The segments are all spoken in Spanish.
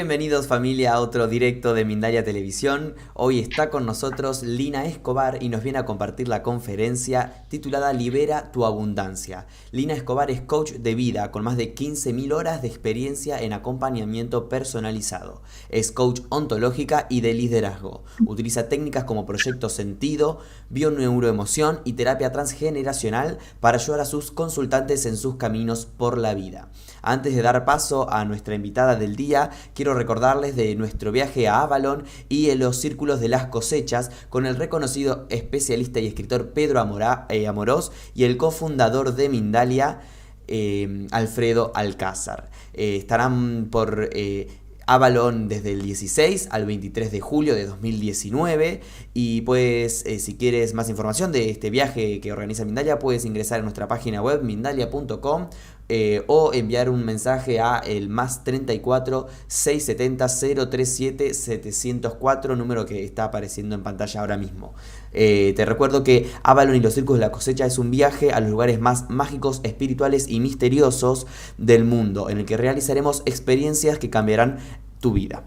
Bienvenidos familia a otro directo de Mindalia Televisión. Hoy está con nosotros Lina Escobar y nos viene a compartir la conferencia titulada Libera tu abundancia. Lina Escobar es coach de vida con más de 15.000 horas de experiencia en acompañamiento personalizado. Es coach ontológica y de liderazgo. Utiliza técnicas como proyecto sentido, bioneuroemoción y terapia transgeneracional para ayudar a sus consultantes en sus caminos por la vida. Antes de dar paso a nuestra invitada del día, quiero recordarles de nuestro viaje a Avalon y en los círculos de las cosechas con el reconocido especialista y escritor Pedro Amorós y el cofundador de Mindalia, Alfredo Alcázar. Estarán por Avalon desde el 16 al 23 de julio de 2019 y pues si quieres más información de este viaje que organiza Mindalia puedes ingresar a nuestra página web mindalia.com o enviar un mensaje a el más 34 670 037 704, número que está apareciendo en pantalla ahora mismo. Te recuerdo que Avalon y los Círculos de la Cosecha es un viaje a los lugares más mágicos, espirituales y misteriosos del mundo, en el que realizaremos experiencias que cambiarán tu vida.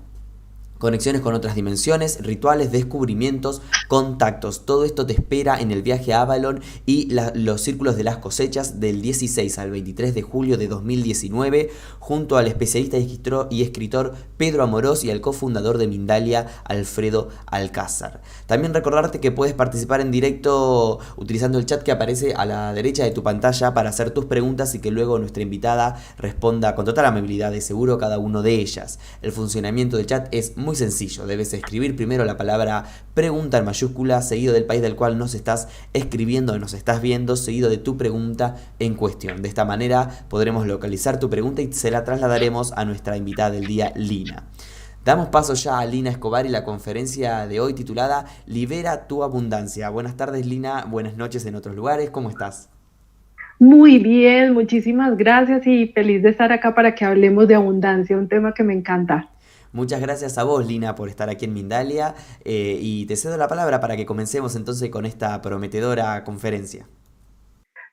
Conexiones con otras dimensiones, rituales, descubrimientos, contactos. Todo esto te espera en el viaje a Avalon y los círculos de las cosechas del 16 al 23 de julio de 2019 junto al especialista y escritor Pedro Amorós y al cofundador de Mindalia, Alfredo Alcázar. También recordarte que puedes participar en directo utilizando el chat que aparece a la derecha de tu pantalla para hacer tus preguntas y que luego nuestra invitada responda con total amabilidad de seguro cada una de ellas. El funcionamiento del chat es muy sencillo, debes escribir primero la palabra pregunta en mayúscula, seguido del país del cual nos estás escribiendo o nos estás viendo, seguido de tu pregunta en cuestión. De esta manera podremos localizar tu pregunta y se la trasladaremos a nuestra invitada del día, Lina. Damos paso ya a Lina Escobar y la conferencia de hoy titulada Libera tu abundancia. Buenas tardes, Lina, buenas noches en otros lugares, ¿cómo estás? Muy bien, muchísimas gracias y feliz de estar acá para que hablemos de abundancia, un tema que me encanta. Muchas gracias a vos, Lina, por estar aquí en Mindalia y te cedo la palabra para que comencemos entonces con esta prometedora conferencia.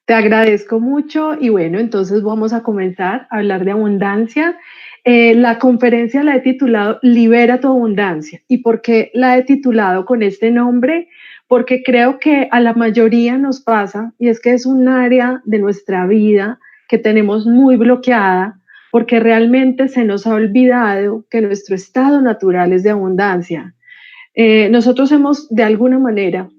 Te agradezco mucho y bueno, entonces vamos a comenzar a hablar de abundancia. La conferencia la he titulado Libera tu abundancia. ¿Y por qué la he titulado con este nombre? Porque creo que a la mayoría nos pasa y es que es un área de nuestra vida que tenemos muy bloqueada porque realmente se nos ha olvidado que nuestro estado natural es de abundancia. Nosotros hemos de alguna manera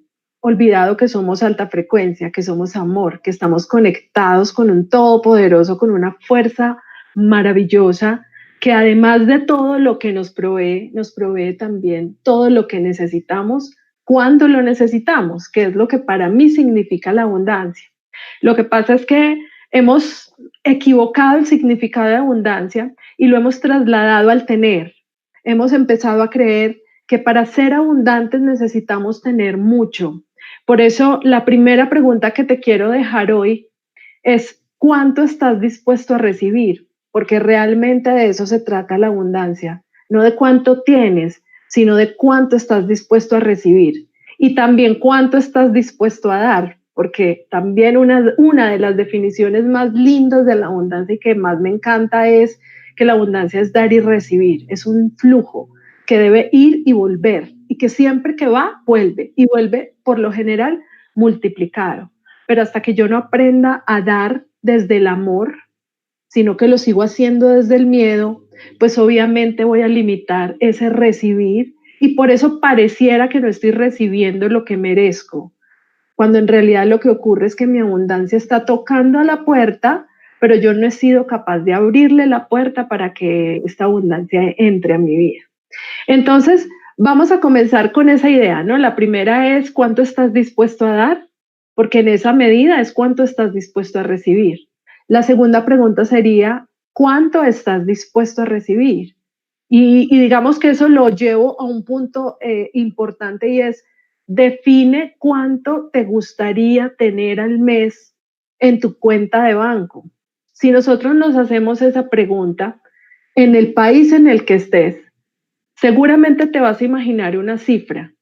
olvidado que somos alta frecuencia, que somos amor, que estamos conectados con un todopoderoso, con una fuerza maravillosa, que además de todo lo que nos provee también todo lo que necesitamos cuando lo necesitamos, que es lo que para mí significa la abundancia. Lo que pasa es que hemos equivocado el significado de abundancia y lo hemos trasladado al tener. Hemos empezado a creer que para ser abundantes necesitamos tener mucho. Por eso, la primera pregunta que te quiero dejar hoy es ¿cuánto estás dispuesto a recibir? Porque realmente de eso se trata la abundancia, no de cuánto tienes, sino de cuánto estás dispuesto a recibir. Y también cuánto estás dispuesto a dar, porque también una de las definiciones más lindas de la abundancia y que más me encanta es que la abundancia es dar y recibir, es un flujo que debe ir y volver y que siempre que va, vuelve y vuelve por lo general multiplicado. Pero hasta que yo no aprenda a dar desde el amor, sino que lo sigo haciendo desde el miedo, pues obviamente voy a limitar ese recibir y por eso pareciera que no estoy recibiendo lo que merezco, cuando en realidad lo que ocurre es que mi abundancia está tocando a la puerta, pero yo no he sido capaz de abrirle la puerta para que esta abundancia entre a mi vida. Entonces, vamos a comenzar con esa idea, ¿no? La primera es cuánto estás dispuesto a dar, porque en esa medida es cuánto estás dispuesto a recibir. La segunda pregunta sería, ¿cuánto estás dispuesto a recibir? Y digamos que eso lo llevo a un punto importante y es, define cuánto te gustaría tener al mes en tu cuenta de banco. Si nosotros nos hacemos esa pregunta, en el país en el que estés, seguramente te vas a imaginar una cifra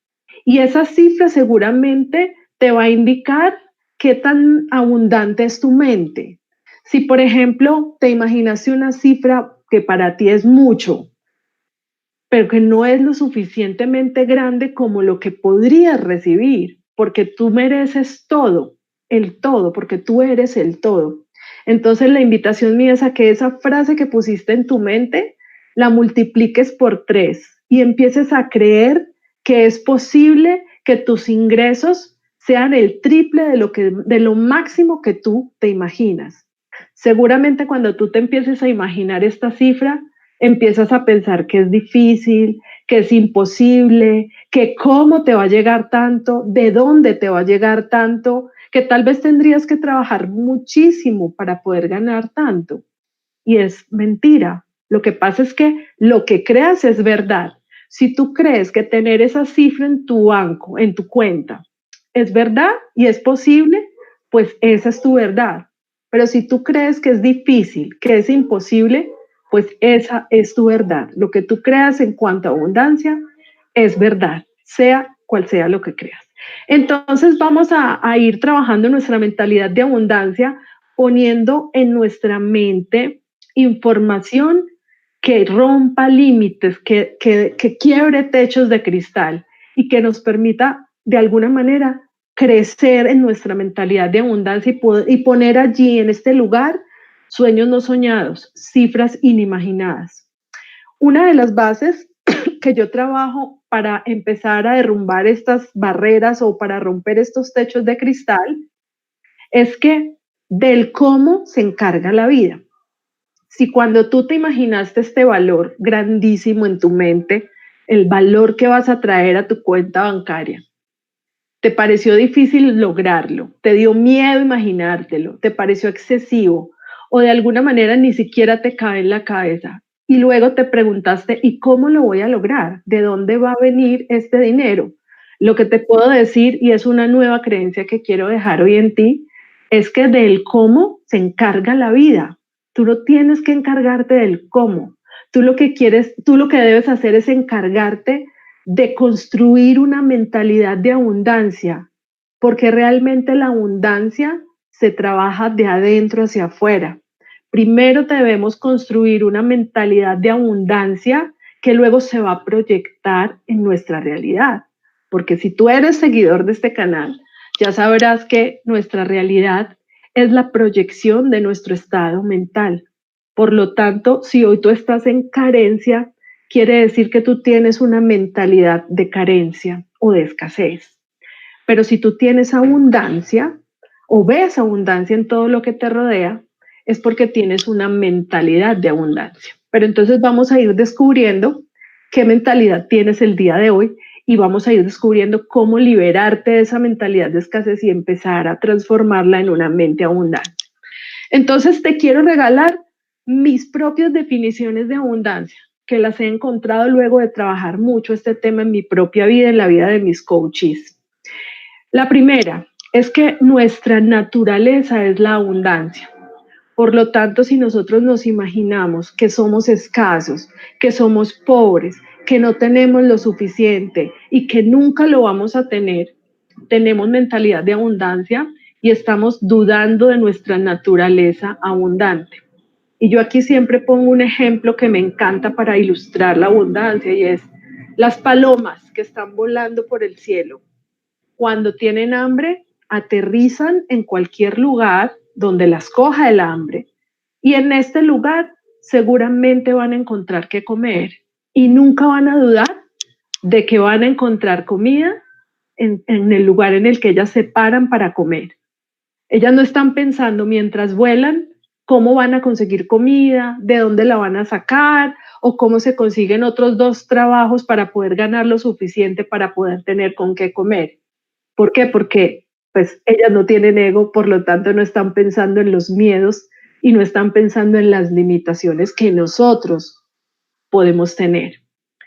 y esa cifra seguramente te va a indicar qué tan abundante es tu mente. Si, por ejemplo, te imaginaste una cifra que para ti es mucho, pero que no es lo suficientemente grande como lo que podrías recibir, porque tú mereces todo, el todo, porque tú eres el todo. Entonces la invitación mía es a que esa frase que pusiste en tu mente la multipliques por 3 y empieces a creer que es posible que tus ingresos sean el triple de lo máximo que tú te imaginas. Seguramente cuando tú te empieces a imaginar esta cifra, empiezas a pensar que es difícil, que es imposible, que cómo te va a llegar tanto, de dónde te va a llegar tanto, que tal vez tendrías que trabajar muchísimo para poder ganar tanto. Y es mentira. Lo que pasa es que lo que creas es verdad. Si tú crees que tener esa cifra en tu banco, en tu cuenta, es verdad y es posible, pues esa es tu verdad. Pero si tú crees que es difícil, que es imposible, pues esa es tu verdad. Lo que tú creas en cuanto a abundancia es verdad, sea cual sea lo que creas. Entonces vamos a ir trabajando nuestra mentalidad de abundancia, poniendo en nuestra mente información que rompa límites, que quiebre techos de cristal y que nos permita de alguna manera crecer en nuestra mentalidad de abundancia y poner allí en este lugar sueños no soñados, cifras inimaginadas. Una de las bases que yo trabajo para empezar a derrumbar estas barreras o para romper estos techos de cristal es que del cómo se encarga la vida. Si cuando tú te imaginaste este valor grandísimo en tu mente, el valor que vas a traer a tu cuenta bancaria, te pareció difícil lograrlo, te dio miedo imaginártelo, te pareció excesivo o de alguna manera ni siquiera te cabe en la cabeza. Y luego te preguntaste, ¿y cómo lo voy a lograr? ¿De dónde va a venir este dinero? Lo que te puedo decir, y es una nueva creencia que quiero dejar hoy en ti, es que del cómo se encarga la vida. Tú no tienes que encargarte del cómo. Tú lo que quieres, tú lo que debes hacer es encargarte de construir una mentalidad de abundancia, porque realmente la abundancia se trabaja de adentro hacia afuera. Primero debemos construir una mentalidad de abundancia que luego se va a proyectar en nuestra realidad. Porque si tú eres seguidor de este canal, ya sabrás que nuestra realidad es la proyección de nuestro estado mental. Por lo tanto, si hoy tú estás en carencia, quiere decir que tú tienes una mentalidad de carencia o de escasez. Pero si tú tienes abundancia o ves abundancia en todo lo que te rodea, es porque tienes una mentalidad de abundancia. Pero entonces vamos a ir descubriendo qué mentalidad tienes el día de hoy y vamos a ir descubriendo cómo liberarte de esa mentalidad de escasez y empezar a transformarla en una mente abundante. Entonces te quiero regalar mis propias definiciones de abundancia, que las he encontrado luego de trabajar mucho este tema en mi propia vida, en la vida de mis coaches. La primera es que nuestra naturaleza es la abundancia. Por lo tanto, si nosotros nos imaginamos que somos escasos, que somos pobres, que no tenemos lo suficiente y que nunca lo vamos a tener, tenemos mentalidad de abundancia y estamos dudando de nuestra naturaleza abundante. Y yo aquí siempre pongo un ejemplo que me encanta para ilustrar la abundancia y es las palomas que están volando por el cielo. Cuando tienen hambre, aterrizan en cualquier lugar donde las coja el hambre y en este lugar seguramente van a encontrar qué comer y nunca van a dudar de que van a encontrar comida en el lugar en el que ellas se paran para comer. Ellas no están pensando mientras vuelan cómo van a conseguir comida, de dónde la van a sacar o cómo se consiguen otros 2 trabajos para poder ganar lo suficiente para poder tener con qué comer. ¿Por qué? Porque pues ellas no tienen ego, por lo tanto no están pensando en los miedos y no están pensando en las limitaciones que nosotros podemos tener.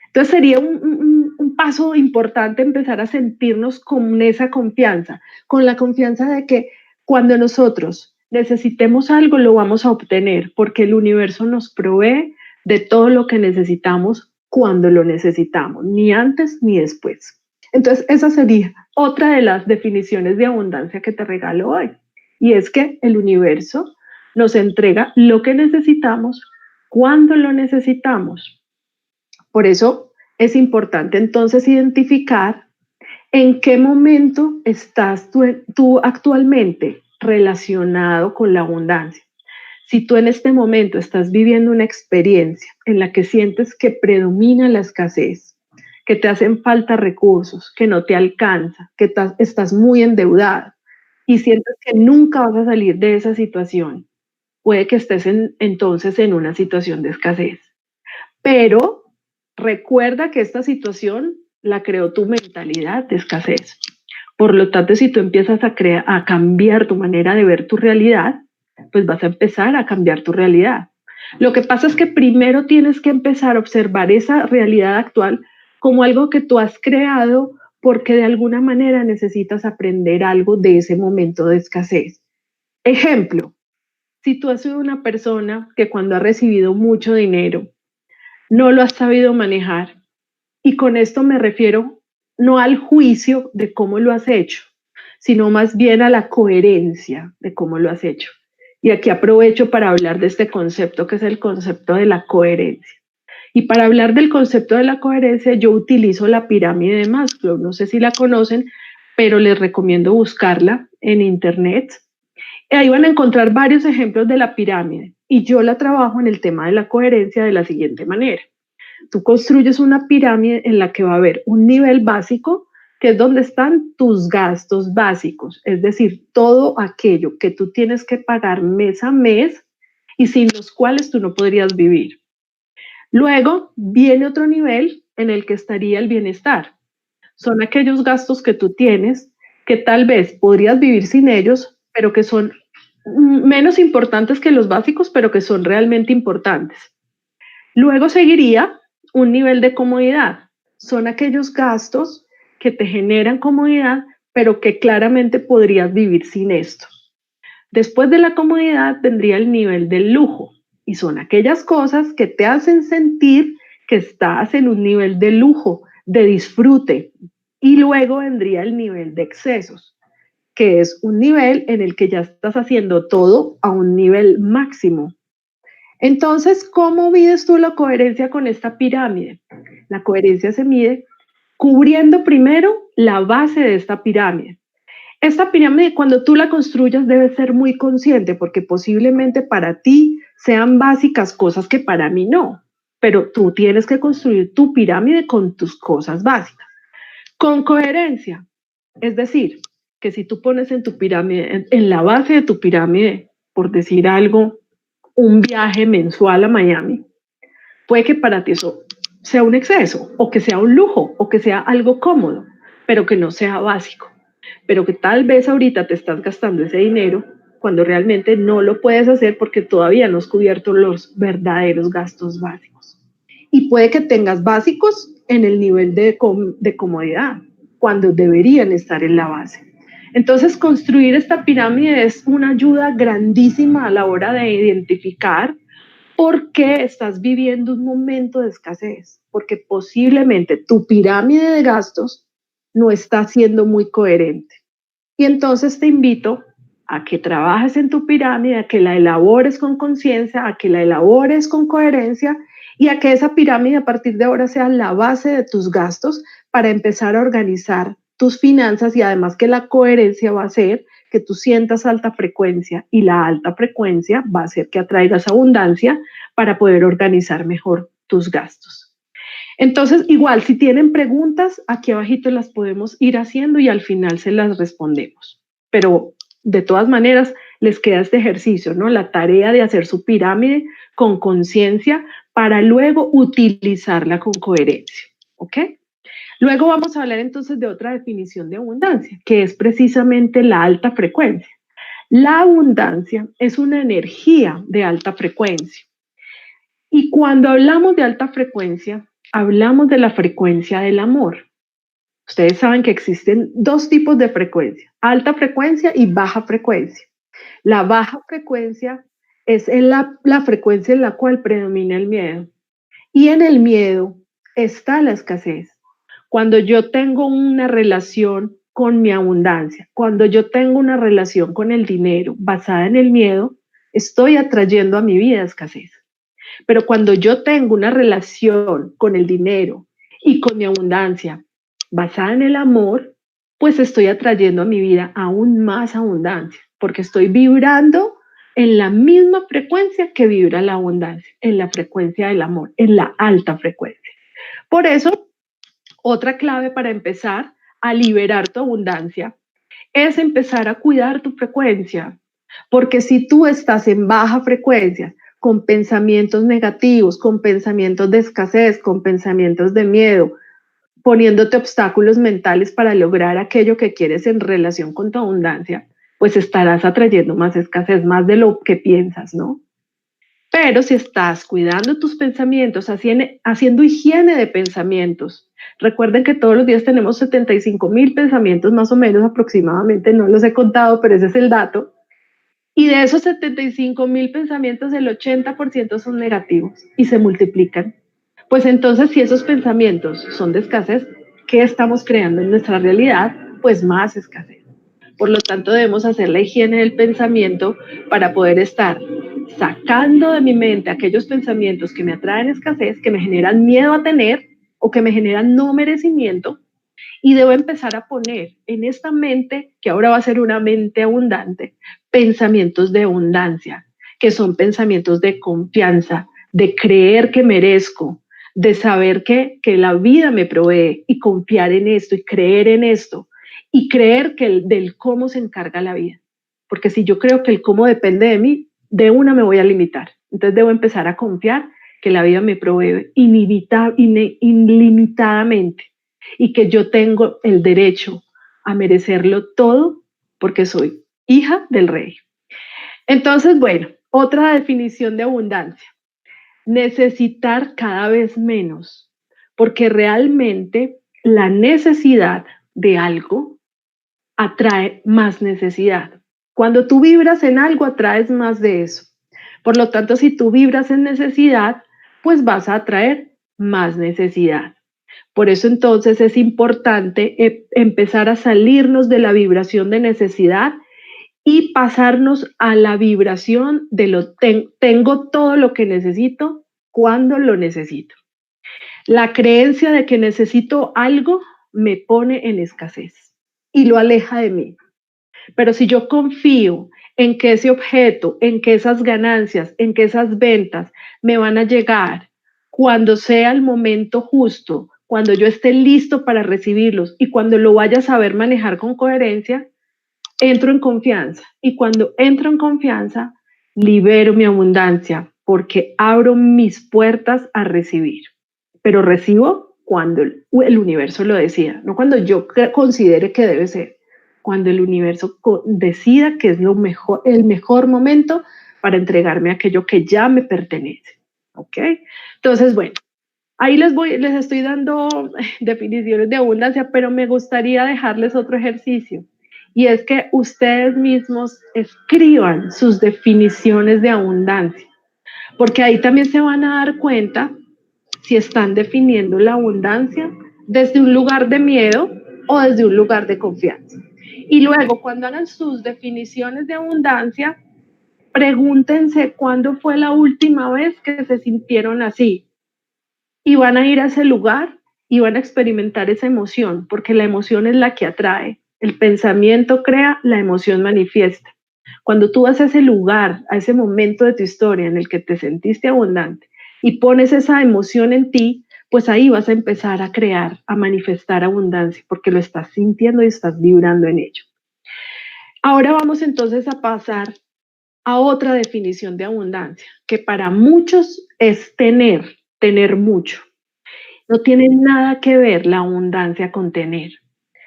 Entonces sería un paso importante empezar a sentirnos con esa confianza, con la confianza de que cuando nosotros necesitemos algo lo vamos a obtener, porque el universo nos provee de todo lo que necesitamos cuando lo necesitamos, ni antes ni después. Entonces esa sería otra de las definiciones de abundancia que te regalo hoy, y es que el universo nos entrega lo que necesitamos cuando lo necesitamos. Por eso es importante entonces identificar en qué momento estás tú actualmente relacionado con la abundancia. Si tú en este momento estás viviendo una experiencia en la que sientes que predomina la escasez, que te hacen falta recursos, que no te alcanza, que estás muy endeudada y sientes que nunca vas a salir de esa situación, puede que estés entonces en una situación de escasez. Pero recuerda que esta situación la creó tu mentalidad de escasez. Por lo tanto, si tú empiezas a cambiar tu manera de ver tu realidad, pues vas a empezar a cambiar tu realidad. Lo que pasa es que primero tienes que empezar a observar esa realidad actual como algo que tú has creado porque de alguna manera necesitas aprender algo de ese momento de escasez. Ejemplo, si tú has sido una persona que cuando ha recibido mucho dinero no lo has sabido manejar, y con esto me refiero no al juicio de cómo lo has hecho, sino más bien a la coherencia de cómo lo has hecho. Y aquí aprovecho para hablar de este concepto que es el concepto de la coherencia. Y para hablar del concepto de la coherencia, yo utilizo la pirámide de Maslow. No sé si la conocen, pero les recomiendo buscarla en internet. Ahí van a encontrar varios ejemplos de la pirámide. Y yo la trabajo en el tema de la coherencia de la siguiente manera. Tú construyes una pirámide en la que va a haber un nivel básico, que es donde están tus gastos básicos, es decir, todo aquello que tú tienes que pagar mes a mes y sin los cuales tú no podrías vivir. Luego viene otro nivel en el que estaría el bienestar. Son aquellos gastos que tú tienes que tal vez podrías vivir sin ellos, pero que son menos importantes que los básicos, pero que son realmente importantes. Luego seguiría un nivel de comodidad. Son aquellos gastos que te generan comodidad, pero que claramente podrías vivir sin esto. Después de la comodidad vendría el nivel del lujo y son aquellas cosas que te hacen sentir que estás en un nivel de lujo, de disfrute. Y luego vendría el nivel de excesos, que es un nivel en el que ya estás haciendo todo a un nivel máximo. Entonces, ¿cómo mides tú la coherencia con esta pirámide? La coherencia se mide cubriendo primero la base de esta pirámide. Esta pirámide, cuando tú la construyas, debe ser muy consciente porque posiblemente para ti sean básicas cosas que para mí no, pero tú tienes que construir tu pirámide con tus cosas básicas. Con coherencia, es decir, que si tú pones en tu pirámide, en la base de tu pirámide, por decir algo, un viaje mensual a Miami, puede que para ti eso sea un exceso, o que sea un lujo, o que sea algo cómodo, pero que no sea básico, pero que tal vez ahorita te estás gastando ese dinero cuando realmente no lo puedes hacer porque todavía no has cubierto los verdaderos gastos básicos. Y puede que tengas básicos en el nivel de comodidad, cuando deberían estar en la base. Entonces, construir esta pirámide es una ayuda grandísima a la hora de identificar por qué estás viviendo un momento de escasez, porque posiblemente tu pirámide de gastos no está siendo muy coherente. Y entonces te invito a que trabajes en tu pirámide, a que la elabores con conciencia, a que la elabores con coherencia y a que esa pirámide a partir de ahora sea la base de tus gastos para empezar a organizar tus finanzas y además que la coherencia va a ser que tú sientas alta frecuencia y la alta frecuencia va a hacer que atraigas abundancia para poder organizar mejor tus gastos. Entonces, igual, si tienen preguntas, aquí abajito las podemos ir haciendo y al final se las respondemos. Pero de todas maneras, les queda este ejercicio, ¿no? La tarea de hacer su pirámide con conciencia para luego utilizarla con coherencia, ¿ok? Luego vamos a hablar entonces de otra definición de abundancia, que es precisamente la alta frecuencia. La abundancia es una energía de alta frecuencia. Y cuando hablamos de alta frecuencia, hablamos de la frecuencia del amor. Ustedes saben que existen dos tipos de frecuencia, alta frecuencia y baja frecuencia. La baja frecuencia es la frecuencia en la cual predomina el miedo. Y en el miedo está la escasez. Cuando yo tengo una relación con mi abundancia, cuando yo tengo una relación con el dinero basada en el miedo, estoy atrayendo a mi vida escasez. Pero cuando yo tengo una relación con el dinero Y con mi abundancia basada en el amor, pues estoy atrayendo a mi vida aún más abundancia, porque estoy vibrando en la misma frecuencia que vibra la abundancia, en la frecuencia del amor, en la alta frecuencia. Por eso, otra clave para empezar a liberar tu abundancia es empezar a cuidar tu frecuencia, porque si tú estás en baja frecuencia, con pensamientos negativos, con pensamientos de escasez, con pensamientos de miedo, poniéndote obstáculos mentales para lograr aquello que quieres en relación con tu abundancia, pues estarás atrayendo más escasez, más de lo que piensas, ¿no? Pero si estás cuidando tus pensamientos, haciendo higiene de pensamientos, recuerden que todos los días tenemos 75,000 pensamientos más o menos aproximadamente, no los he contado, pero ese es el dato. Y de esos 75,000 pensamientos, el 80% son negativos y se multiplican. Pues entonces, si esos pensamientos son de escasez, ¿qué estamos creando en nuestra realidad? Pues más escasez. Por lo tanto, debemos hacer la higiene del pensamiento para poder estar sacando de mi mente aquellos pensamientos que me atraen escasez, que me generan miedo a tener o que me generan no merecimiento, y debo empezar a poner en esta mente, que ahora va a ser una mente abundante, pensamientos de abundancia, que son pensamientos de confianza, de creer que merezco, de saber que la vida me provee y confiar en esto y creer en esto y creer que del cómo se encarga la vida. Porque si yo creo que el cómo depende de mí, de una me voy a limitar. Entonces debo empezar a confiar que la vida me provee ilimitadamente y que yo tengo el derecho a merecerlo todo porque soy hija del rey. Entonces, bueno, otra definición de abundancia: necesitar cada vez menos, porque realmente la necesidad de algo atrae más necesidad. Cuando tú vibras en algo, atraes más de eso. Por lo tanto, si tú vibras en necesidad, pues vas a atraer más necesidad. Por eso entonces es importante empezar a salirnos de la vibración de necesidad y pasarnos a la vibración de tengo todo lo que necesito cuando lo necesito. La creencia de que necesito algo me pone en escasez y lo aleja de mí. Pero si yo confío en que ese objeto, en que esas ganancias, en que esas ventas me van a llegar cuando sea el momento justo, cuando yo esté listo para recibirlos y cuando lo vaya a saber manejar con coherencia, entro en confianza. Y cuando entro en confianza, libero mi abundancia porque abro mis puertas a recibir. Pero recibo cuando el universo lo decida, no cuando yo considere que debe ser, cuando el universo decida que es el mejor momento para entregarme aquello que ya me pertenece. ¿Ok? Entonces, bueno, ahí les estoy dando definiciones de abundancia, pero me gustaría dejarles otro ejercicio. Y es que ustedes mismos escriban sus definiciones de abundancia, porque ahí también se van a dar cuenta si están definiendo la abundancia desde un lugar de miedo o desde un lugar de confianza. Y luego, cuando hagan sus definiciones de abundancia, pregúntense cuándo fue la última vez que se sintieron así. Y van a ir a ese lugar y van a experimentar esa emoción, porque la emoción es la que atrae. El pensamiento crea, la emoción manifiesta. Cuando tú vas a ese lugar, a ese momento de tu historia en el que te sentiste abundante y pones esa emoción en ti, pues ahí vas a empezar a crear, a manifestar abundancia, porque lo estás sintiendo y estás vibrando en ello. Ahora vamos entonces a pasar a otra definición de abundancia, que para muchos es tener mucho. No tiene nada que ver la abundancia con tener.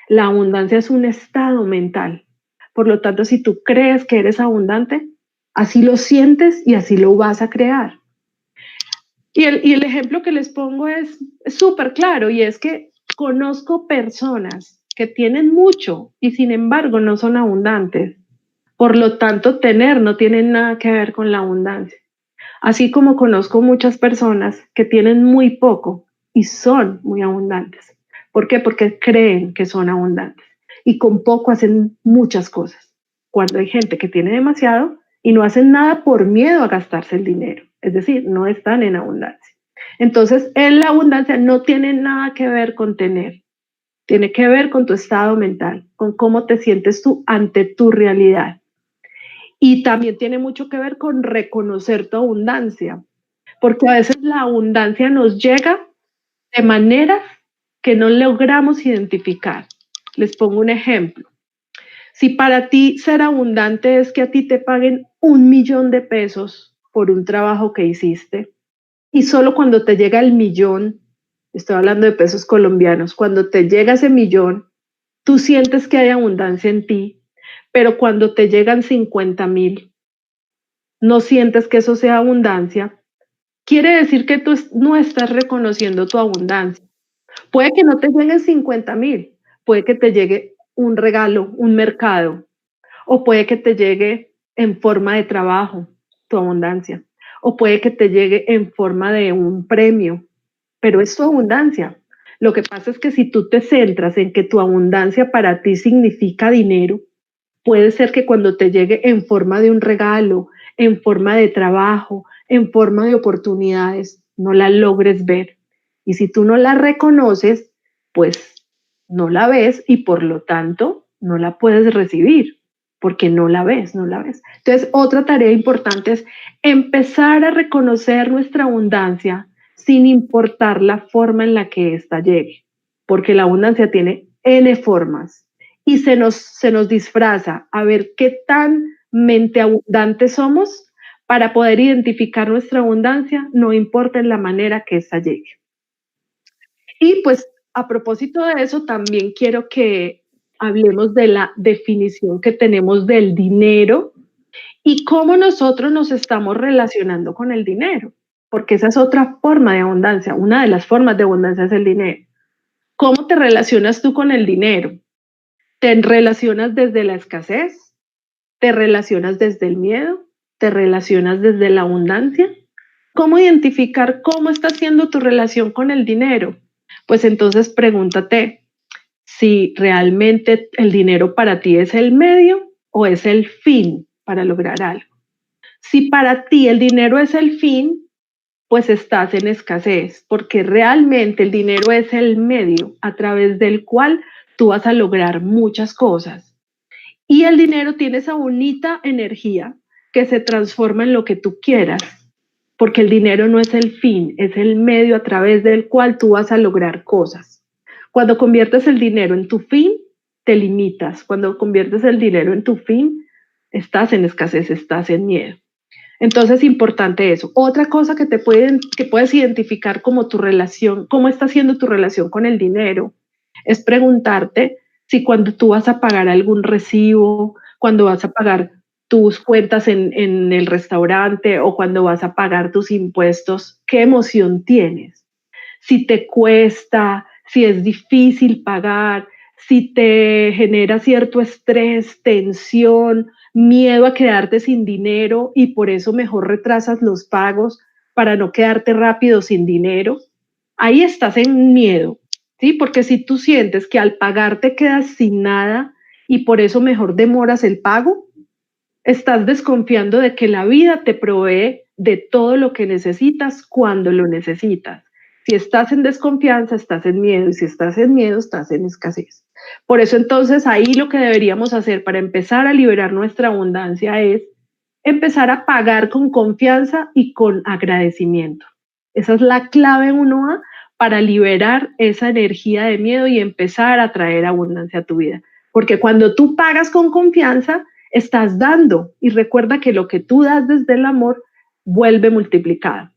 La abundancia es un estado mental. Por lo tanto, si tú crees que eres abundante, así lo sientes y así lo vas a crear. Y el ejemplo que les pongo es súper claro, y es que conozco personas que tienen mucho y sin embargo no son abundantes. Por lo tanto, tener no tiene nada que ver con la abundancia. Así como conozco muchas personas que tienen muy poco y son muy abundantes. ¿Por qué? Porque creen que son abundantes y con poco hacen muchas cosas. Cuando hay gente que tiene demasiado y no hacen nada por miedo a gastarse el dinero, es decir, no están en abundancia. Entonces, en la abundancia no tiene nada que ver con tener, tiene que ver con tu estado mental, con cómo te sientes tú ante tu realidad. Y también tiene mucho que ver con reconocer tu abundancia, porque a veces la abundancia nos llega de maneras que no logramos identificar. Les pongo un ejemplo. Si para ti ser abundante es que a ti te paguen 1 millón de pesos por un trabajo que hiciste, y solo cuando te llega el millón, estoy hablando de pesos colombianos, cuando te llega ese millón, tú sientes que hay abundancia en ti, pero cuando te llegan 50,000, no sientes que eso sea abundancia, quiere decir que tú no estás reconociendo tu abundancia. Puede que no te lleguen 50,000, puede que te llegue un regalo, un mercado, o puede que te llegue en forma de trabajo, tu abundancia, o puede que te llegue en forma de un premio, pero es tu abundancia. Lo que pasa es que si tú te centras en que tu abundancia para ti significa dinero, puede ser que cuando te llegue en forma de un regalo, en forma de trabajo, en forma de oportunidades, no la logres ver. Y si tú no la reconoces, pues no la ves y por lo tanto no la puedes recibir porque no la ves, no la ves. Entonces, otra tarea importante es empezar a reconocer nuestra abundancia sin importar la forma en la que ésta llegue, porque la abundancia tiene N formas y se nos disfraza a ver qué tan mente abundante somos para poder identificar nuestra abundancia, no importa en la manera que esta llegue. Y pues a propósito de eso, también quiero que hablemos de la definición que tenemos del dinero y cómo nosotros nos estamos relacionando con el dinero, porque esa es otra forma de abundancia. Una de las formas de abundancia es el dinero. ¿Cómo te relacionas tú con el dinero? ¿Te relacionas desde la escasez? ¿Te relacionas desde el miedo? ¿Te relacionas desde la abundancia? ¿Cómo identificar cómo está siendo tu relación con el dinero? Pues entonces pregúntate si realmente el dinero para ti es el medio o es el fin para lograr algo. Si para ti el dinero es el fin, pues estás en escasez, porque realmente el dinero es el medio a través del cual tú vas a lograr muchas cosas. Y el dinero tiene esa bonita energía que se transforma en lo que tú quieras, porque el dinero no es el fin, es el medio a través del cual tú vas a lograr cosas. Cuando conviertes el dinero en tu fin, te limitas. Cuando conviertes el dinero en tu fin, estás en escasez, estás en miedo. Entonces es importante eso. Otra cosa que puedes identificar como tu relación, cómo está siendo tu relación con el dinero, es preguntarte si cuando tú vas a pagar algún recibo, cuando vas a pagar tus cuentas en el restaurante o cuando vas a pagar tus impuestos, ¿qué emoción tienes? Si te cuesta, si es difícil pagar, si te genera cierto estrés, tensión, miedo a quedarte sin dinero y por eso mejor retrasas los pagos para no quedarte rápido sin dinero, ahí estás en miedo, ¿sí? Porque si tú sientes que al pagar te quedas sin nada y por eso mejor demoras el pago, estás desconfiando de que la vida te provee de todo lo que necesitas cuando lo necesitas. Si estás en desconfianza, estás en miedo, y si estás en miedo, estás en escasez. Por eso entonces ahí lo que deberíamos hacer para empezar a liberar nuestra abundancia es empezar a pagar con confianza y con agradecimiento. Esa es la clave 1A para liberar esa energía de miedo y empezar a traer abundancia a tu vida. Porque cuando tú pagas con confianza, estás dando y recuerda que lo que tú das desde el amor vuelve multiplicado.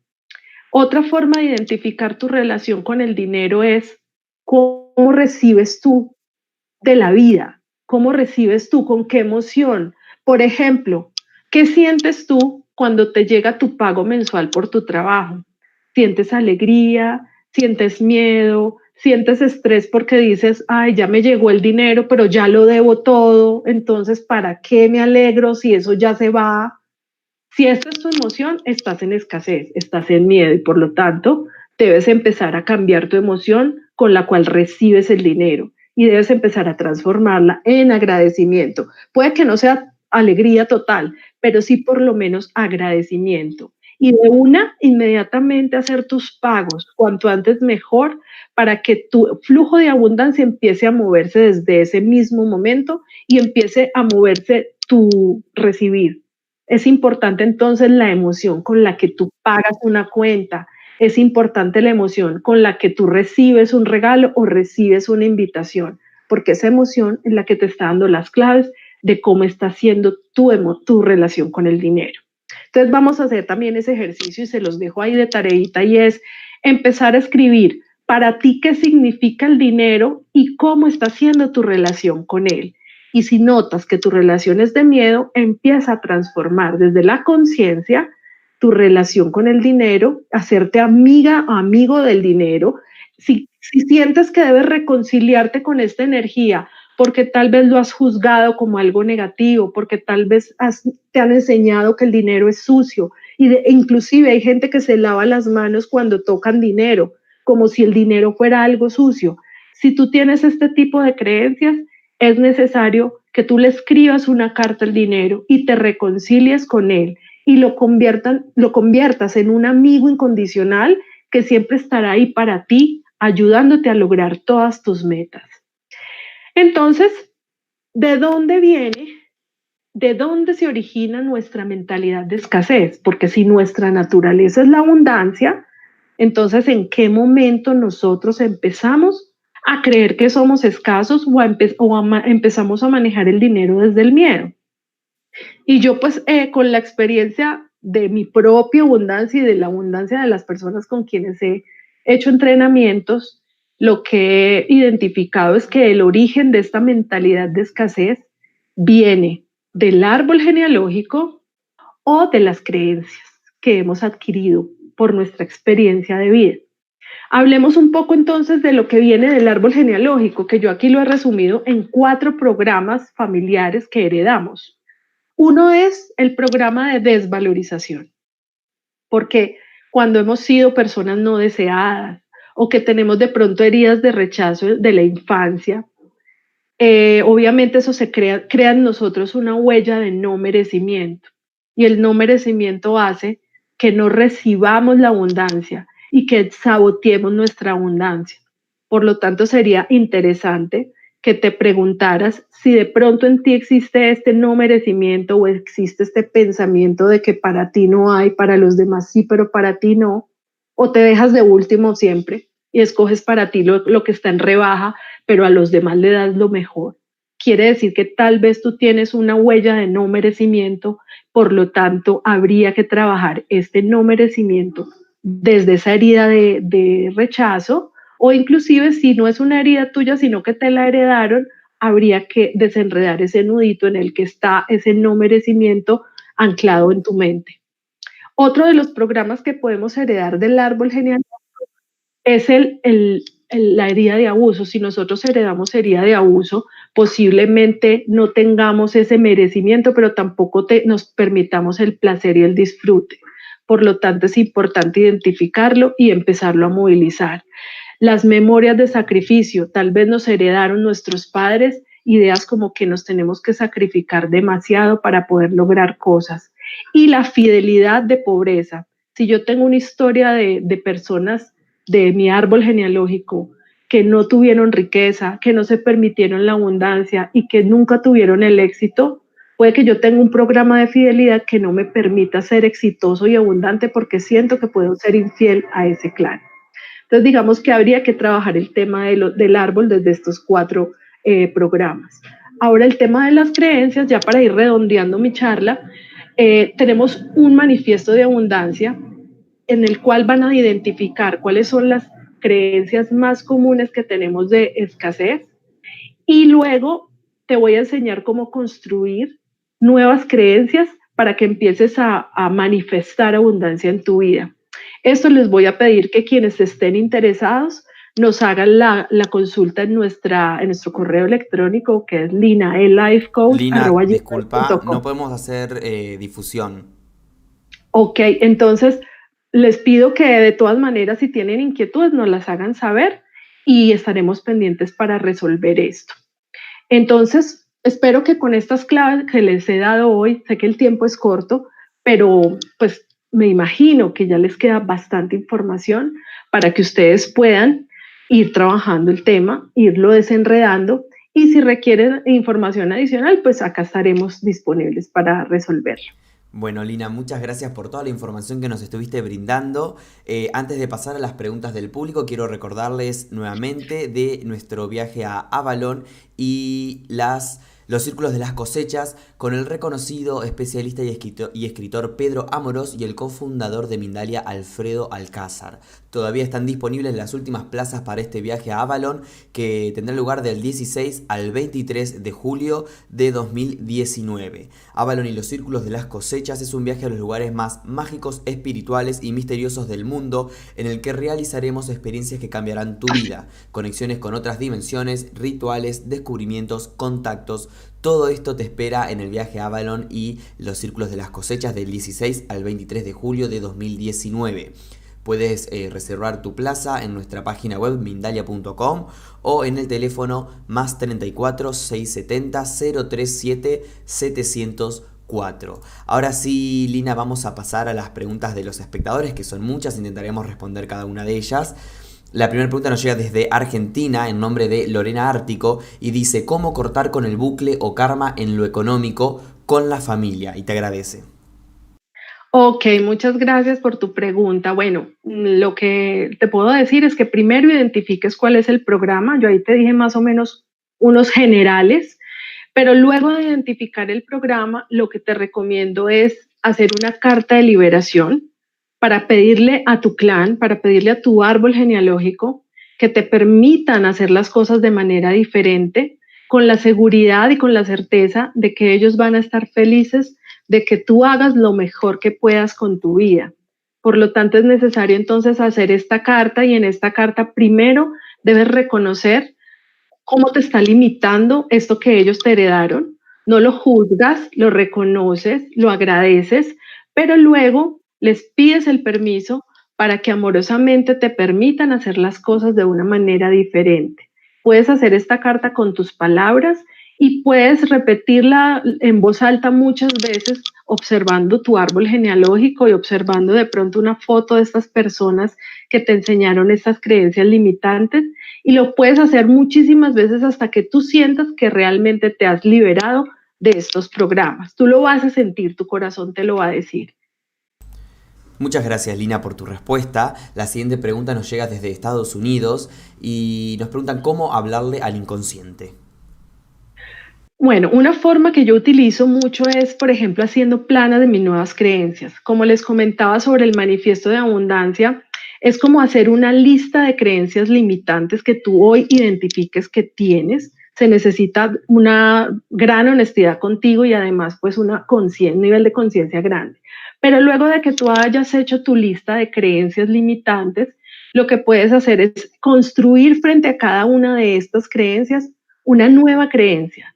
Otra forma de identificar tu relación con el dinero es cómo recibes tú de la vida, cómo recibes tú, con qué emoción. Por ejemplo, ¿qué sientes tú cuando te llega tu pago mensual por tu trabajo? ¿Sientes alegría? ¿Sientes miedo? ¿Sientes estrés porque dices, ay, ya me llegó el dinero, pero ya lo debo todo, entonces ¿para qué me alegro si eso ya se va? Si esta es tu emoción, estás en escasez, estás en miedo y por lo tanto debes empezar a cambiar tu emoción con la cual recibes el dinero y debes empezar a transformarla en agradecimiento. Puede que no sea alegría total, pero sí por lo menos agradecimiento. y de una inmediatamente hacer tus pagos, cuanto antes mejor, para que tu flujo de abundancia empiece a moverse desde ese mismo momento y empiece a moverse tu recibir. Es importante entonces la emoción con la que tú pagas una cuenta, es importante la emoción con la que tú recibes un regalo o recibes una invitación, porque esa emoción es la que te está dando las claves de cómo está siendo tu relación con el dinero. Entonces vamos a hacer también ese ejercicio y se los dejo ahí de tareita y es empezar a escribir para ti qué significa el dinero y cómo está siendo tu relación con él. Y si notas que tu relación es de miedo, empieza a transformar desde la conciencia tu relación con el dinero, hacerte amiga o amigo del dinero. Si sientes que debes reconciliarte con esta energía, porque tal vez lo has juzgado como algo negativo, porque tal vez te han enseñado que el dinero es sucio, inclusive hay gente que se lava las manos cuando tocan dinero, como si el dinero fuera algo sucio. Si tú tienes este tipo de creencias, es necesario que tú le escribas una carta al dinero y te reconcilies con él y lo conviertas en un amigo incondicional que siempre estará ahí para ti, ayudándote a lograr todas tus metas. Entonces, ¿de dónde viene? ¿De dónde se origina nuestra mentalidad de escasez? Porque si nuestra naturaleza es la abundancia, entonces, ¿en qué momento nosotros empezamos a creer que somos escasos empezamos a manejar el dinero desde el miedo? Y yo pues con la experiencia de mi propia abundancia y de la abundancia de las personas con quienes he hecho entrenamientos, lo que he identificado es que el origen de esta mentalidad de escasez viene del árbol genealógico o de las creencias que hemos adquirido por nuestra experiencia de vida. Hablemos un poco entonces de lo que viene del árbol genealógico, que yo aquí lo he resumido en 4 programas familiares que heredamos. Uno es el programa de desvalorización, porque cuando hemos sido personas no deseadas o que tenemos de pronto heridas de rechazo de la infancia, obviamente eso crea en nosotros una huella de no merecimiento y el no merecimiento hace que no recibamos la abundancia y que saboteemos nuestra abundancia. Por lo tanto, sería interesante que te preguntaras si de pronto en ti existe este no merecimiento o existe este pensamiento de que para ti no hay, para los demás sí, pero para ti no, o te dejas de último siempre y escoges para ti lo que está en rebaja, pero a los demás le das lo mejor. Quiere decir que tal vez tú tienes una huella de no merecimiento, por lo tanto habría que trabajar este no merecimiento desde esa herida de rechazo, o inclusive si no es una herida tuya, sino que te la heredaron, habría que desenredar ese nudito en el que está ese no merecimiento anclado en tu mente. Otro de los programas que podemos heredar del árbol genealógico es la herida de abuso. Si nosotros heredamos herida de abuso, posiblemente no tengamos ese merecimiento, pero tampoco nos permitamos el placer y el disfrute. Por lo tanto, es importante identificarlo y empezarlo a movilizar. Las memorias de sacrificio, tal vez nos heredaron nuestros padres ideas como que nos tenemos que sacrificar demasiado para poder lograr cosas. Y la fidelidad de pobreza. Si yo tengo una historia de personas de mi árbol genealógico que no tuvieron riqueza, que no se permitieron la abundancia y que nunca tuvieron el éxito, puede que yo tenga un programa de fidelidad que no me permita ser exitoso y abundante porque siento que puedo ser infiel a ese clan. Entonces, digamos que habría que trabajar el tema del árbol desde estos 4 programas. Ahora, el tema de las creencias, ya para ir redondeando mi charla, tenemos un manifiesto de abundancia en el cual van a identificar cuáles son las creencias más comunes que tenemos de escasez y luego te voy a enseñar cómo construir nuevas creencias para que empieces a manifestar abundancia en tu vida. Esto les voy a pedir que quienes estén interesados nos hagan la consulta en nuestro correo electrónico que es Lina, disculpa, linaelifecoach@gmail.com. no podemos hacer difusión. Ok, entonces les pido que de todas maneras, si tienen inquietudes, nos las hagan saber y estaremos pendientes para resolver esto. Entonces, espero que con estas claves que les he dado hoy, sé que el tiempo es corto, pero pues me imagino que ya les queda bastante información para que ustedes puedan ir trabajando el tema, irlo desenredando y si requieren información adicional, pues acá estaremos disponibles para resolverlo. Bueno, Lina, muchas gracias por toda la información que nos estuviste brindando. Antes de pasar a las preguntas del público, quiero recordarles nuevamente de nuestro viaje a Avalon y los círculos de las cosechas con el reconocido especialista y escritor Pedro Amorós y el cofundador de Mindalia, Alfredo Alcázar. Todavía están disponibles las últimas plazas para este viaje a Avalon, que tendrá lugar del 16 al 23 de julio de 2019. Avalon y los círculos de las cosechas es un viaje a los lugares más mágicos, espirituales y misteriosos del mundo, en el que realizaremos experiencias que cambiarán tu vida, conexiones con otras dimensiones, rituales, descubrimientos, contactos. Todo esto te espera en el viaje a Avalon y los círculos de las cosechas del 16 al 23 de julio de 2019. Puedes reservar tu plaza en nuestra página web mindalia.com o en el teléfono más 34 670 037 704. Ahora sí, Lina, vamos a pasar a las preguntas de los espectadores, que son muchas, intentaremos responder cada una de ellas. La primera pregunta nos llega desde Argentina en nombre de Lorena Ártico y dice: ¿cómo cortar con el bucle o karma en lo económico con la familia? Y te agradece. Ok, muchas gracias por tu pregunta. Bueno, lo que te puedo decir es que primero identifiques cuál es el programa. Yo ahí te dije más o menos unos generales, pero luego de identificar el programa, lo que te recomiendo es hacer una carta de liberación para pedirle a tu clan, para pedirle a tu árbol genealógico que te permitan hacer las cosas de manera diferente, con la seguridad y con la certeza de que ellos van a estar felices de que tú hagas lo mejor que puedas con tu vida. Por lo tanto, es necesario entonces hacer esta carta y en esta carta primero debes reconocer cómo te está limitando esto que ellos te heredaron. No lo juzgas, lo reconoces, lo agradeces, pero luego les pides el permiso para que amorosamente te permitan hacer las cosas de una manera diferente. Puedes hacer esta carta con tus palabras y puedes repetirla en voz alta muchas veces, observando tu árbol genealógico y observando de pronto una foto de estas personas que te enseñaron estas creencias limitantes, y lo puedes hacer muchísimas veces hasta que tú sientas que realmente te has liberado de estos programas. Tú lo vas a sentir, tu corazón te lo va a decir. Muchas gracias, Lina, por tu respuesta. La siguiente pregunta nos llega desde Estados Unidos y nos preguntan cómo hablarle al inconsciente. Bueno, una forma que yo utilizo mucho es, por ejemplo, haciendo planas de mis nuevas creencias. Como les comentaba sobre el manifiesto de abundancia, es como hacer una lista de creencias limitantes que tú hoy identifiques que tienes. Se necesita una gran honestidad contigo y además pues un nivel de conciencia grande. Pero luego de que tú hayas hecho tu lista de creencias limitantes, lo que puedes hacer es construir frente a cada una de estas creencias una nueva creencia.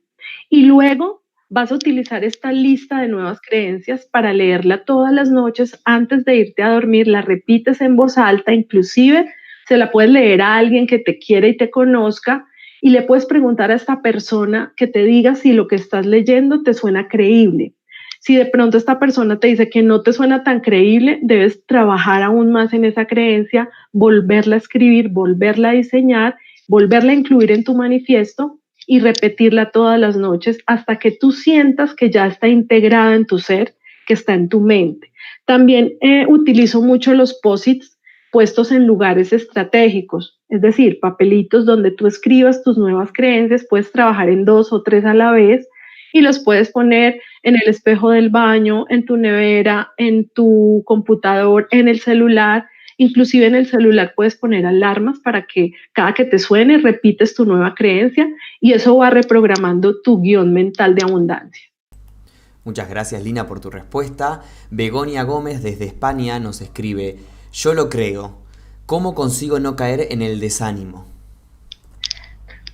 Y luego vas a utilizar esta lista de nuevas creencias para leerla todas las noches antes de irte a dormir. La repites en voz alta, inclusive se la puedes leer a alguien que te quiere y te conozca y le puedes preguntar a esta persona que te diga si lo que estás leyendo te suena creíble. Si de pronto esta persona te dice que no te suena tan creíble, debes trabajar aún más en esa creencia, volverla a escribir, volverla a diseñar, volverla a incluir en tu manifiesto y repetirla todas las noches hasta que tú sientas que ya está integrada en tu ser, que está en tu mente. También utilizo mucho los posits puestos en lugares estratégicos, es decir, papelitos donde tú escribas tus nuevas creencias, puedes trabajar en 2 o 3 a la vez y los puedes poner en el espejo del baño, en tu nevera, en tu computador, en el celular. Inclusive en el celular puedes poner alarmas para que cada que te suene repites tu nueva creencia y eso va reprogramando tu guión mental de abundancia. Muchas gracias, Lina, por tu respuesta. Begonia Gómez desde España nos escribe: yo lo creo. ¿Cómo consigo no caer en el desánimo?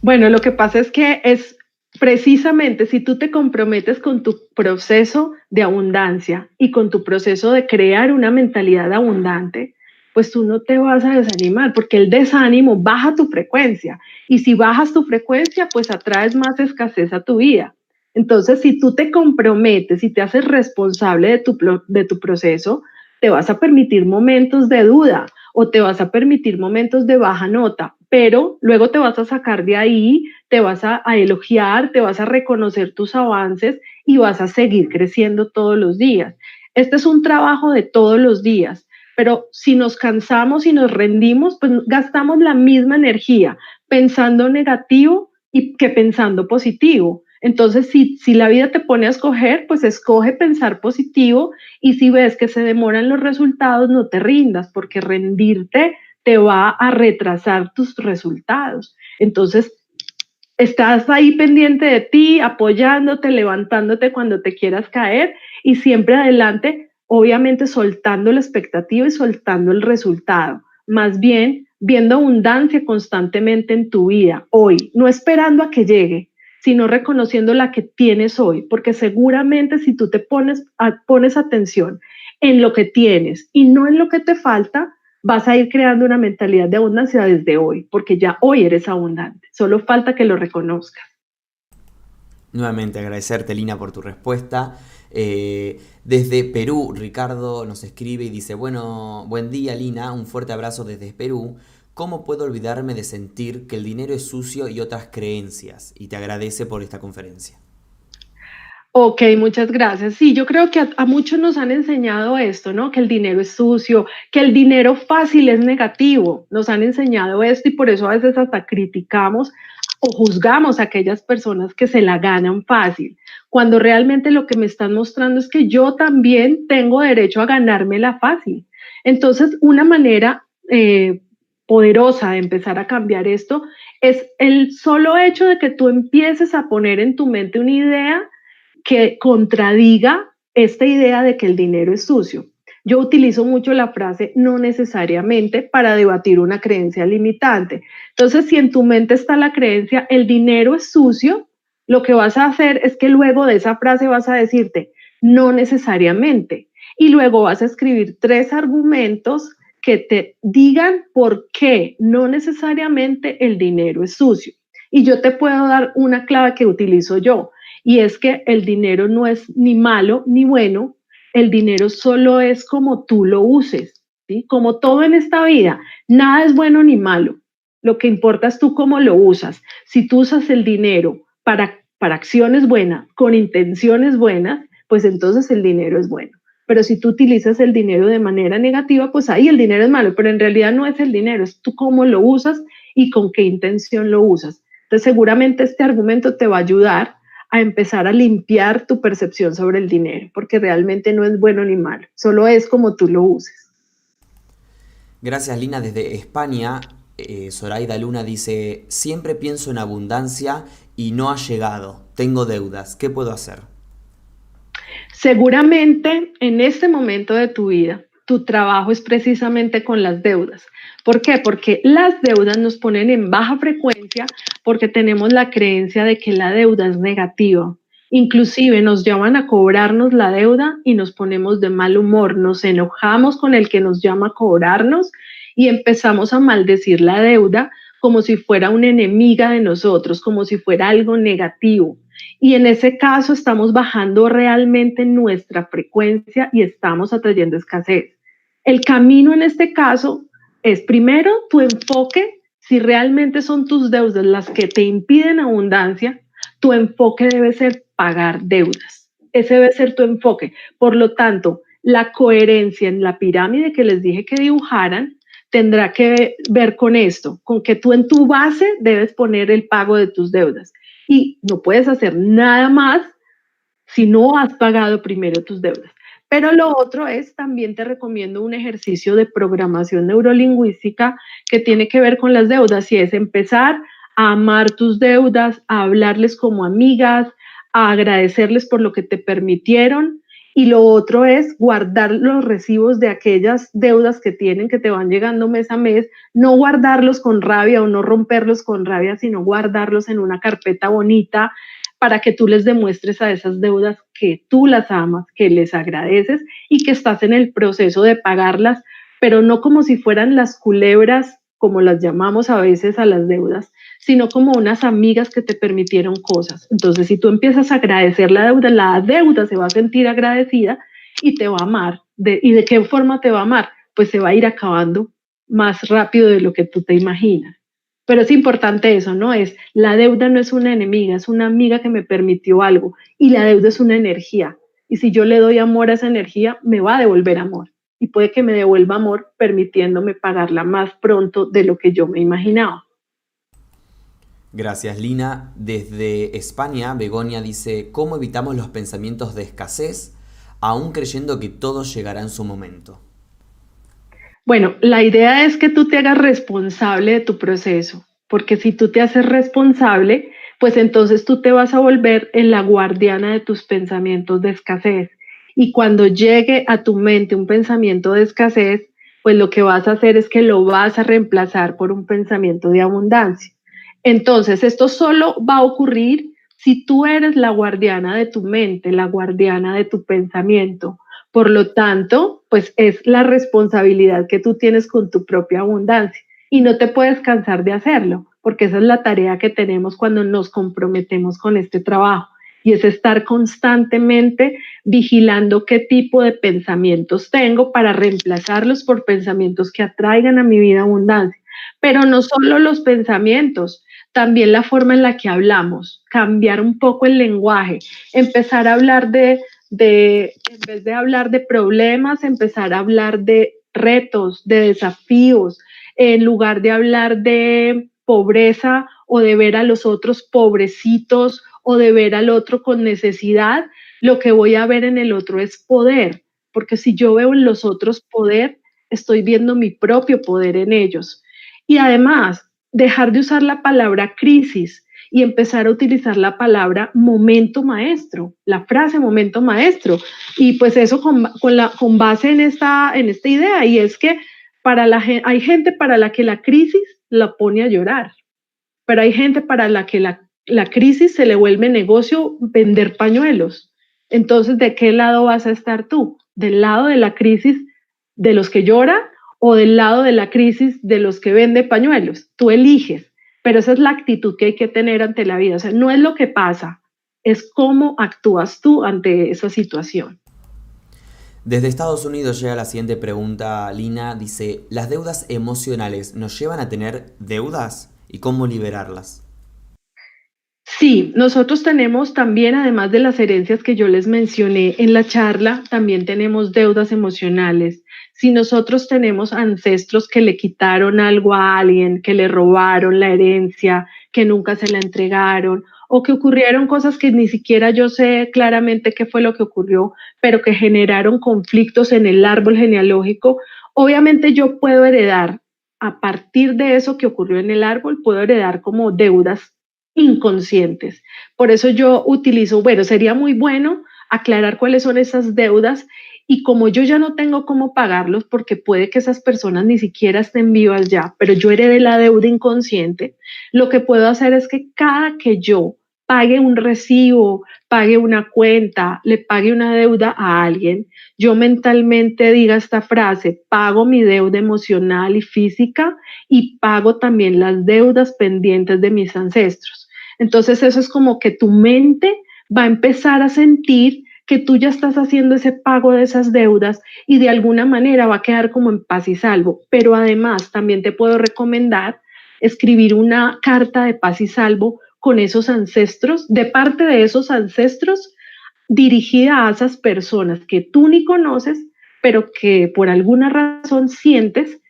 Bueno, lo que pasa es que es precisamente si tú te comprometes con tu proceso de abundancia y con tu proceso de crear una mentalidad abundante, pues tú no te vas a desanimar, porque el desánimo baja tu frecuencia. Y si bajas tu frecuencia, pues atraes más escasez a tu vida. Entonces, si tú te comprometes y te haces responsable de tu proceso, te vas a permitir momentos de duda o te vas a permitir momentos de baja nota, pero luego te vas a sacar de ahí, te vas a elogiar, te vas a reconocer tus avances y vas a seguir creciendo todos los días. Este es un trabajo de todos los días, pero si nos cansamos y nos rendimos, pues gastamos la misma energía pensando negativo y que pensando positivo. Entonces, si la vida te pone a escoger, pues escoge pensar positivo, y si ves que se demoran los resultados, no te rindas, porque rendirte te va a retrasar tus resultados. Entonces, estás ahí pendiente de ti, apoyándote, levantándote cuando te quieras caer y siempre adelante, obviamente soltando la expectativa y soltando el resultado. Más bien, viendo abundancia constantemente en tu vida, hoy, no esperando a que llegue, sino reconociendo la que tienes hoy, porque seguramente si tú te pones atención en lo que tienes y no en lo que te falta, vas a ir creando una mentalidad de abundancia desde hoy, porque ya hoy eres abundante. Solo falta que lo reconozcas. Nuevamente agradecerte, Lina, por tu respuesta. Desde Perú, Ricardo nos escribe y dice, bueno, buen día, Lina, un fuerte abrazo desde Perú. ¿Cómo puedo olvidarme de sentir que el dinero es sucio y otras creencias? Y te agradece por esta conferencia. Ok, muchas gracias. Sí, yo creo que a muchos nos han enseñado esto, ¿no? Que el dinero es sucio, que el dinero fácil es negativo. Nos han enseñado esto y por eso a veces hasta criticamos o juzgamos a aquellas personas que se la ganan fácil, cuando realmente lo que me están mostrando es que yo también tengo derecho a ganármela fácil. Entonces, una manera poderosa de empezar a cambiar esto es el solo hecho de que tú empieces a poner en tu mente una idea que contradiga esta idea de que el dinero es sucio. Yo utilizo mucho la frase no necesariamente para debatir una creencia limitante. Entonces, si en tu mente está la creencia el dinero es sucio, lo que vas a hacer es que luego de esa frase vas a decirte no necesariamente, y luego vas a escribir 3 argumentos que te digan por qué no necesariamente el dinero es sucio. Y yo te puedo dar una clave que utilizo yo, y es que el dinero no es ni malo ni bueno, el dinero solo es como tú lo uses, ¿sí? Como todo en esta vida, nada es bueno ni malo, lo que importa es tú cómo lo usas. Si tú usas el dinero para acciones buenas, con intenciones buenas, pues entonces el dinero es bueno. Pero si tú utilizas el dinero de manera negativa, pues ahí el dinero es malo, pero en realidad no es el dinero, es tú cómo lo usas y con qué intención lo usas. Entonces seguramente este argumento te va a ayudar a empezar a limpiar tu percepción sobre el dinero, porque realmente no es bueno ni malo, solo es como tú lo uses. Gracias, Lina. Desde España, Zoraida Luna dice, siempre pienso en abundancia y no ha llegado. Tengo deudas. ¿Qué puedo hacer? Seguramente en este momento de tu vida, tu trabajo es precisamente con las deudas. ¿Por qué? Porque las deudas nos ponen en baja frecuencia porque tenemos la creencia de que la deuda es negativa. Inclusive nos llaman a cobrarnos la deuda y nos ponemos de mal humor, nos enojamos con el que nos llama a cobrarnos y empezamos a maldecir la deuda como si fuera una enemiga de nosotros, como si fuera algo negativo. Y en ese caso estamos bajando realmente nuestra frecuencia y estamos atrayendo escasez. El camino en este caso es primero tu enfoque, si realmente son tus deudas las que te impiden abundancia, tu enfoque debe ser pagar deudas. Ese debe ser tu enfoque. Por lo tanto, la coherencia en la pirámide que les dije que dibujaran tendrá que ver con esto, con que tú en tu base debes poner el pago de tus deudas y no puedes hacer nada más si no has pagado primero tus deudas. Pero lo otro es, también te recomiendo un ejercicio de programación neurolingüística que tiene que ver con las deudas y es empezar a amar tus deudas, a hablarles como amigas, a agradecerles por lo que te permitieron. Y lo otro es guardar los recibos de aquellas deudas que tienen, que te van llegando mes a mes, no guardarlos con rabia o no romperlos con rabia, sino guardarlos en una carpeta bonita para que tú les demuestres a esas deudas que tú las amas, que les agradeces y que estás en el proceso de pagarlas, pero no como si fueran las culebras, como las llamamos a veces a las deudas, sino como unas amigas que te permitieron cosas. Entonces, si tú empiezas a agradecer la deuda se va a sentir agradecida y te va a amar. ¿Y de qué forma te va a amar? Pues se va a ir acabando más rápido de lo que tú te imaginas. Pero es importante eso, ¿no? La deuda no es una enemiga, es una amiga que me permitió algo y la deuda es una energía. Y si yo le doy amor a esa energía, me va a devolver amor. Y puede que me devuelva amor permitiéndome pagarla más pronto de lo que yo me imaginaba. Gracias, Lina. Desde España, Begoña dice, ¿cómo evitamos los pensamientos de escasez, aún creyendo que todo llegará en su momento? Bueno, la idea es que tú te hagas responsable de tu proceso, porque si tú te haces responsable, pues entonces tú te vas a volver en la guardiana de tus pensamientos de escasez. Y cuando llegue a tu mente un pensamiento de escasez, pues lo que vas a hacer es que lo vas a reemplazar por un pensamiento de abundancia. Entonces, esto solo va a ocurrir si tú eres la guardiana de tu mente, la guardiana de tu pensamiento. Por lo tanto, pues es la responsabilidad que tú tienes con tu propia abundancia y no te puedes cansar de hacerlo, porque esa es la tarea que tenemos cuando nos comprometemos con este trabajo y es estar constantemente vigilando qué tipo de pensamientos tengo para reemplazarlos por pensamientos que atraigan a mi vida abundancia. Pero no solo los pensamientos, también la forma en la que hablamos, cambiar un poco el lenguaje, empezar a hablar en vez de hablar de problemas, empezar a hablar de retos, de desafíos, en lugar de hablar de pobreza o de ver a los otros pobrecitos o de ver al otro con necesidad, lo que voy a ver en el otro es poder, porque si yo veo en los otros poder, estoy viendo mi propio poder en ellos. Y además, dejar de usar la palabra crisis y empezar a utilizar la palabra momento maestro, la frase momento maestro. Y pues eso con base en esta idea, y es que hay gente para la que la crisis la pone a llorar, pero hay gente para la que la crisis se le vuelve negocio vender pañuelos. Entonces, ¿de qué lado vas a estar tú? ¿Del lado de la crisis de los que lloran o del lado de la crisis de los que venden pañuelos? Tú eliges, pero esa es la actitud que hay que tener ante la vida. O sea, no es lo que pasa, es cómo actúas tú ante esa situación. Desde Estados Unidos llega la siguiente pregunta, Lina. Dice, ¿las deudas emocionales nos llevan a tener deudas? ¿Y cómo liberarlas? Sí, nosotros tenemos también, además de las herencias que yo les mencioné en la charla, también tenemos deudas emocionales. Si nosotros tenemos ancestros que le quitaron algo a alguien, que le robaron la herencia, que nunca se la entregaron, o que ocurrieron cosas que ni siquiera yo sé claramente qué fue lo que ocurrió, pero que generaron conflictos en el árbol genealógico, obviamente yo puedo heredar, a partir de eso que ocurrió en el árbol, puedo heredar como deudas inconscientes. Por eso yo utilizo, bueno, sería muy bueno aclarar cuáles son esas deudas y como yo ya no tengo cómo pagarlos, porque puede que esas personas ni siquiera estén vivas ya, pero yo heredé la deuda inconsciente, lo que puedo hacer es que cada que yo pague un recibo, pague una cuenta, le pague una deuda a alguien, yo mentalmente diga esta frase, pago mi deuda emocional y física y pago también las deudas pendientes de mis ancestros. Entonces eso es como que tu mente va a empezar a sentir que tú ya estás haciendo ese pago de esas deudas y de alguna manera va a quedar como en paz y salvo. Pero además también te puedo recomendar escribir una carta de paz y salvo con esos ancestros, de parte de esos ancestros, dirigida a esas personas que tú ni conoces, pero que por alguna razón sientes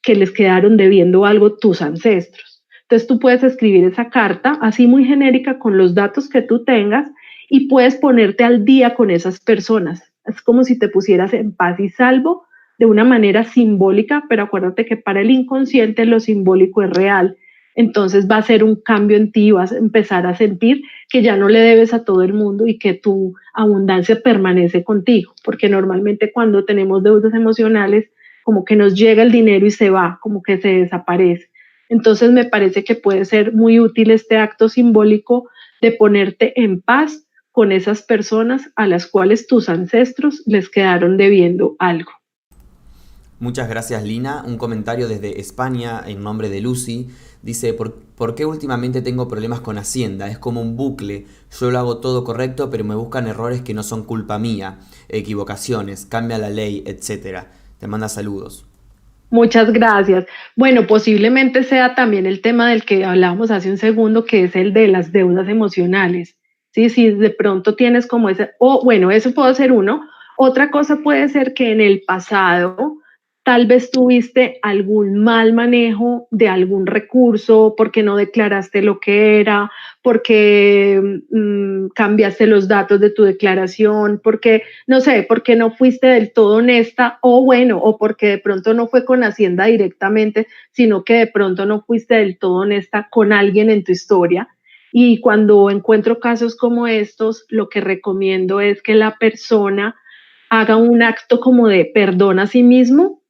que les quedaron debiendo algo tus ancestros. Entonces tú puedes escribir esa carta así muy genérica con los datos que tú tengas y puedes ponerte al día con esas personas. Es como si te pusieras en paz y salvo de una manera simbólica, pero acuérdate que para el inconsciente lo simbólico es real. Entonces va a ser un cambio en ti, vas a empezar a sentir que ya no le debes a todo el mundo y que tu abundancia permanece contigo, porque normalmente cuando tenemos deudas emocionales como que nos llega el dinero y se va, como que se desaparece. Entonces me parece que puede ser muy útil este acto simbólico de ponerte en paz con esas personas a las cuales tus ancestros les quedaron debiendo algo. Muchas gracias, Lina. Un comentario desde España en nombre de Lucy. Dice, ¿por qué últimamente tengo problemas con Hacienda? Es como un bucle. Yo lo hago todo correcto, pero me buscan errores que no son culpa mía, equivocaciones, cambia la ley, etcétera. Te manda saludos. Muchas gracias. Bueno, posiblemente sea también el tema del que hablábamos hace un segundo, que es el de las deudas emocionales. Sí, si de pronto tienes como ese, o bueno, eso puede ser uno. Otra cosa puede ser que en el pasado tal vez tuviste algún mal manejo de algún recurso porque no declaraste lo que era, porque cambiaste los datos de tu declaración, porque no sé, porque no fuiste del todo honesta o bueno, o porque de pronto no fue con Hacienda directamente, sino que de pronto no fuiste del todo honesta con alguien en tu historia. Y cuando encuentro casos como estos, lo que recomiendo es que la persona haga un acto como de perdón a sí mismo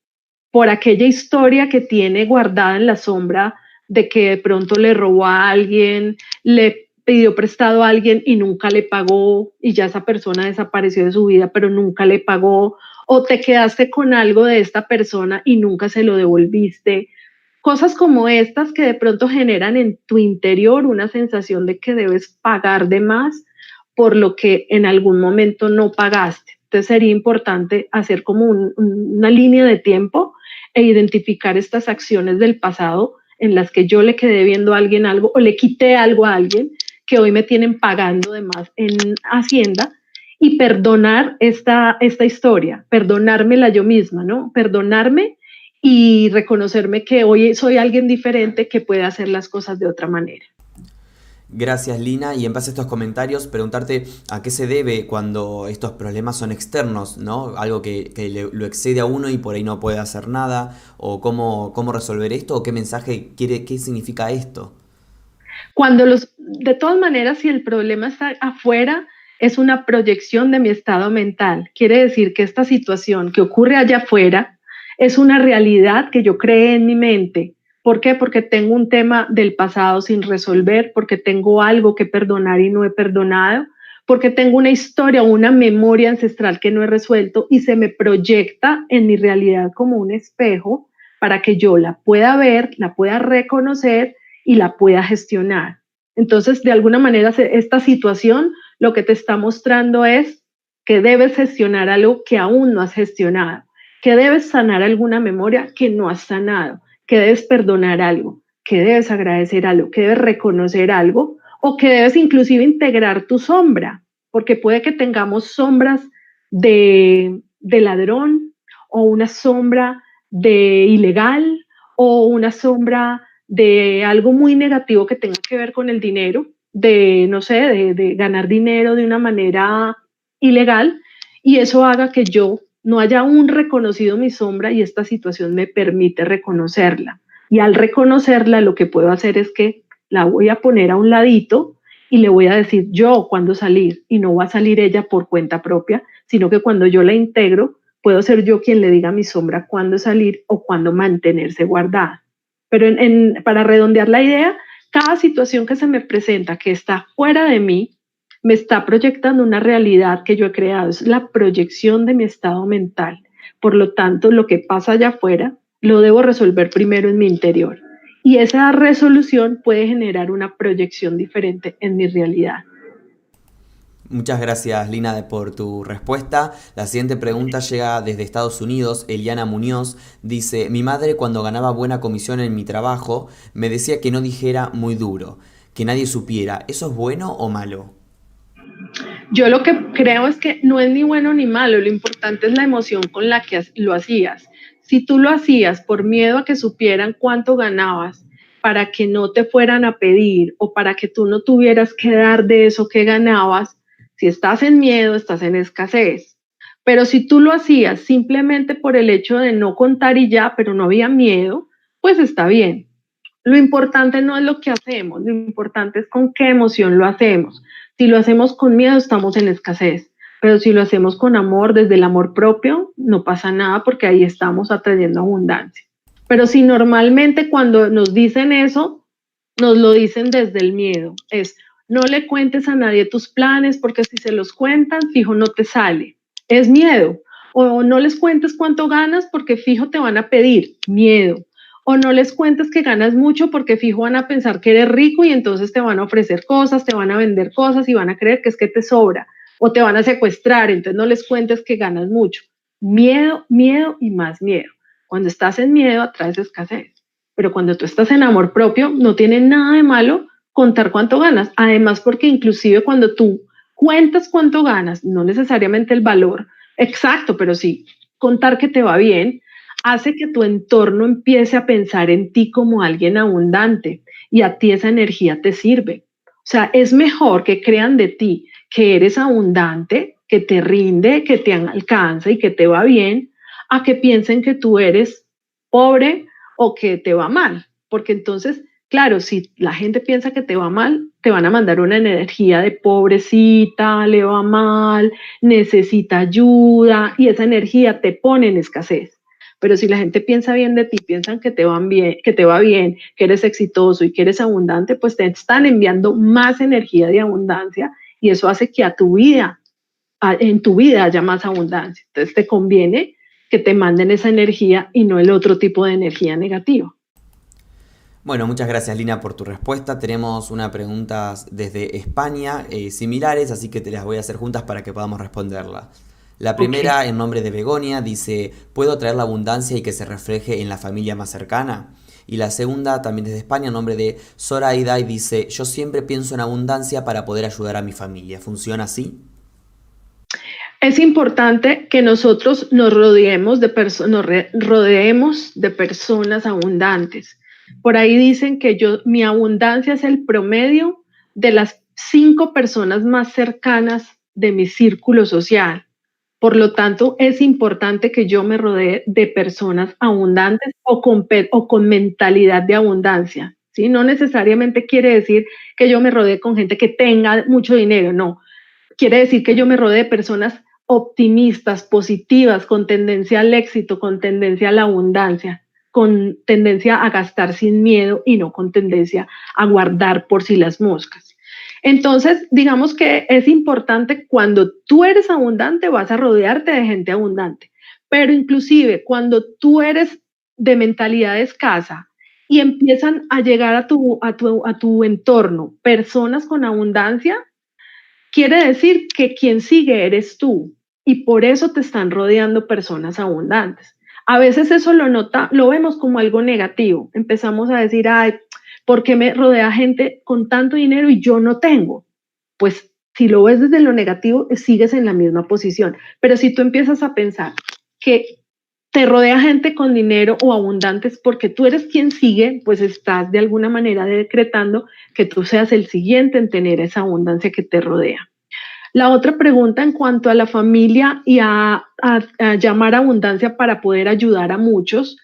por aquella historia que tiene guardada en la sombra de que de pronto le robó a alguien, le pidió prestado a alguien y nunca le pagó y ya esa persona desapareció de su vida, pero nunca le pagó, o te quedaste con algo de esta persona y nunca se lo devolviste. Cosas como estas que de pronto generan en tu interior una sensación de que debes pagar de más por lo que en algún momento no pagaste. Entonces sería importante hacer como una línea de tiempo e identificar estas acciones del pasado en las que yo le quedé viendo a alguien algo o le quité algo a alguien que hoy me tienen pagando de más en Hacienda y perdonar esta historia, perdonármela yo misma, ¿no? Perdonarme y reconocerme que hoy soy alguien diferente que puede hacer las cosas de otra manera. Gracias, Lina. Y en base a estos comentarios, preguntarte a qué se debe cuando estos problemas son externos, ¿no? Algo que lo excede a uno y por ahí no puede hacer nada, o cómo resolver esto, o qué mensaje quiere, qué significa esto. De todas maneras, si el problema está afuera, es una proyección de mi estado mental. Quiere decir que esta situación que ocurre allá afuera es una realidad que yo creé en mi mente. ¿Por qué? Porque tengo un tema del pasado sin resolver, porque tengo algo que perdonar y no he perdonado, porque tengo una historia o una memoria ancestral que no he resuelto y se me proyecta en mi realidad como un espejo para que yo la pueda ver, la pueda reconocer y la pueda gestionar. Entonces, de alguna manera, esta situación lo que te está mostrando es que debes gestionar algo que aún no has gestionado, que debes sanar alguna memoria que no has sanado, que debes perdonar algo, que debes agradecer algo, que debes reconocer algo o que debes inclusive integrar tu sombra, porque puede que tengamos sombras de ladrón o una sombra de ilegal o una sombra de algo muy negativo que tenga que ver con el dinero, de, no sé, de ganar dinero de una manera ilegal, y eso haga que yo no haya aún reconocido mi sombra y esta situación me permite reconocerla. Y al reconocerla, lo que puedo hacer es que la voy a poner a un ladito y le voy a decir yo cuándo salir, y no va a salir ella por cuenta propia, sino que cuando yo la integro, puedo ser yo quien le diga a mi sombra cuándo salir o cuándo mantenerse guardada. Pero para redondear la idea, cada situación que se me presenta que está fuera de mí, me está proyectando una realidad que yo he creado. Es la proyección de mi estado mental. Por lo tanto, lo que pasa allá afuera lo debo resolver primero en mi interior. Y esa resolución puede generar una proyección diferente en mi realidad. Muchas gracias, Lina, por tu respuesta. La siguiente pregunta llega desde Estados Unidos. Eliana Muñoz dice, mi madre cuando ganaba buena comisión en mi trabajo me decía que no dijera muy duro, que nadie supiera. ¿Eso es bueno o malo? Yo lo que creo es que no es ni bueno ni malo, lo importante es la emoción con la que lo hacías. Si tú lo hacías por miedo a que supieran cuánto ganabas, para que no te fueran a pedir o para que tú no tuvieras que dar de eso que ganabas, si estás en miedo, estás en escasez. Pero si tú lo hacías simplemente por el hecho de no contar y ya, pero no había miedo, pues está bien. Lo importante no es lo que hacemos, lo importante es con qué emoción lo hacemos. Si lo hacemos con miedo, estamos en escasez, pero si lo hacemos con amor, desde el amor propio, no pasa nada porque ahí estamos atrayendo abundancia. Pero si normalmente cuando nos dicen eso, nos lo dicen desde el miedo, es no le cuentes a nadie tus planes porque si se los cuentan, fijo, no te sale. Es miedo. O no les cuentes cuánto ganas porque fijo te van a pedir, miedo. O no les cuentes que ganas mucho porque fijo van a pensar que eres rico y entonces te van a ofrecer cosas, te van a vender cosas y van a creer que es que te sobra. O te van a secuestrar, entonces no les cuentes que ganas mucho. Miedo, miedo y más miedo. Cuando estás en miedo atraes escasez. Pero cuando tú estás en amor propio, no tiene nada de malo contar cuánto ganas. Además, porque inclusive cuando tú cuentas cuánto ganas, no necesariamente el valor exacto, pero sí contar que te va bien, hace que tu entorno empiece a pensar en ti como alguien abundante y a ti esa energía te sirve. O sea, es mejor que crean de ti que eres abundante, que te rinde, que te alcanza y que te va bien, a que piensen que tú eres pobre o que te va mal. Porque entonces, claro, si la gente piensa que te va mal, te van a mandar una energía de pobrecita, le va mal, necesita ayuda y esa energía te pone en escasez. Pero si la gente piensa bien de ti, piensan que te van bien, que te va bien, que eres exitoso y que eres abundante, pues te están enviando más energía de abundancia y eso hace que en tu vida haya más abundancia. Entonces te conviene que te manden esa energía y no el otro tipo de energía negativa. Bueno, muchas gracias Lina por tu respuesta. Tenemos unas preguntas desde España similares, así que te las voy a hacer juntas para que podamos responderla. La Ok. primera, en nombre de Begonia, dice, ¿puedo traer la abundancia y que se refleje en la familia más cercana? Y la segunda, también desde España, en nombre de Zoraida, y dice, yo siempre pienso en abundancia para poder ayudar a mi familia. ¿Funciona así? Es importante que nosotros nos rodeemos de personas abundantes. Por ahí dicen que mi abundancia es el promedio de las 5 personas más cercanas de mi círculo social. Por lo tanto, es importante que yo me rodee de personas abundantes o con mentalidad de abundancia. ¿Sí? No necesariamente quiere decir que yo me rodee con gente que tenga mucho dinero, no. Quiere decir que yo me rodee de personas optimistas, positivas, con tendencia al éxito, con tendencia a la abundancia, con tendencia a gastar sin miedo y no con tendencia a guardar por si las moscas. Entonces, digamos que es importante cuando tú eres abundante, vas a rodearte de gente abundante, pero inclusive cuando tú eres de mentalidad escasa y empiezan a llegar a tu entorno personas con abundancia, quiere decir que quien sigue eres tú y por eso te están rodeando personas abundantes. A veces eso lo vemos como algo negativo. Empezamos a decir, ay, ¿por qué me rodea gente con tanto dinero y yo no tengo? Pues si lo ves desde lo negativo, sigues en la misma posición. Pero si tú empiezas a pensar que te rodea gente con dinero o abundantes porque tú eres quien sigue, pues estás de alguna manera decretando que tú seas el siguiente en tener esa abundancia que te rodea. La otra pregunta en cuanto a la familia y a llamar abundancia para poder ayudar a muchos,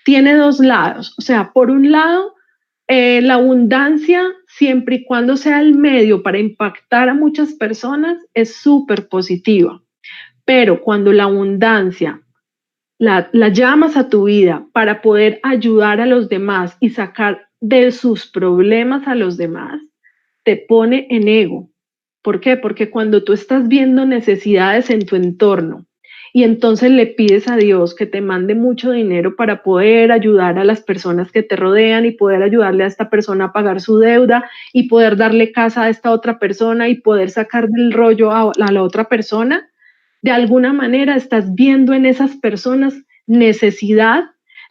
tiene dos lados. O sea, por un lado, la abundancia, siempre y cuando sea el medio para impactar a muchas personas, es súper positiva. Pero cuando la abundancia la llamas a tu vida para poder ayudar a los demás y sacar de sus problemas a los demás, te pone en ego. ¿Por qué? Porque cuando tú estás viendo necesidades en tu entorno y entonces le pides a Dios que te mande mucho dinero para poder ayudar a las personas que te rodean y poder ayudarle a esta persona a pagar su deuda y poder darle casa a esta otra persona y poder sacar del rollo a la otra persona, de alguna manera estás viendo en esas personas necesidad,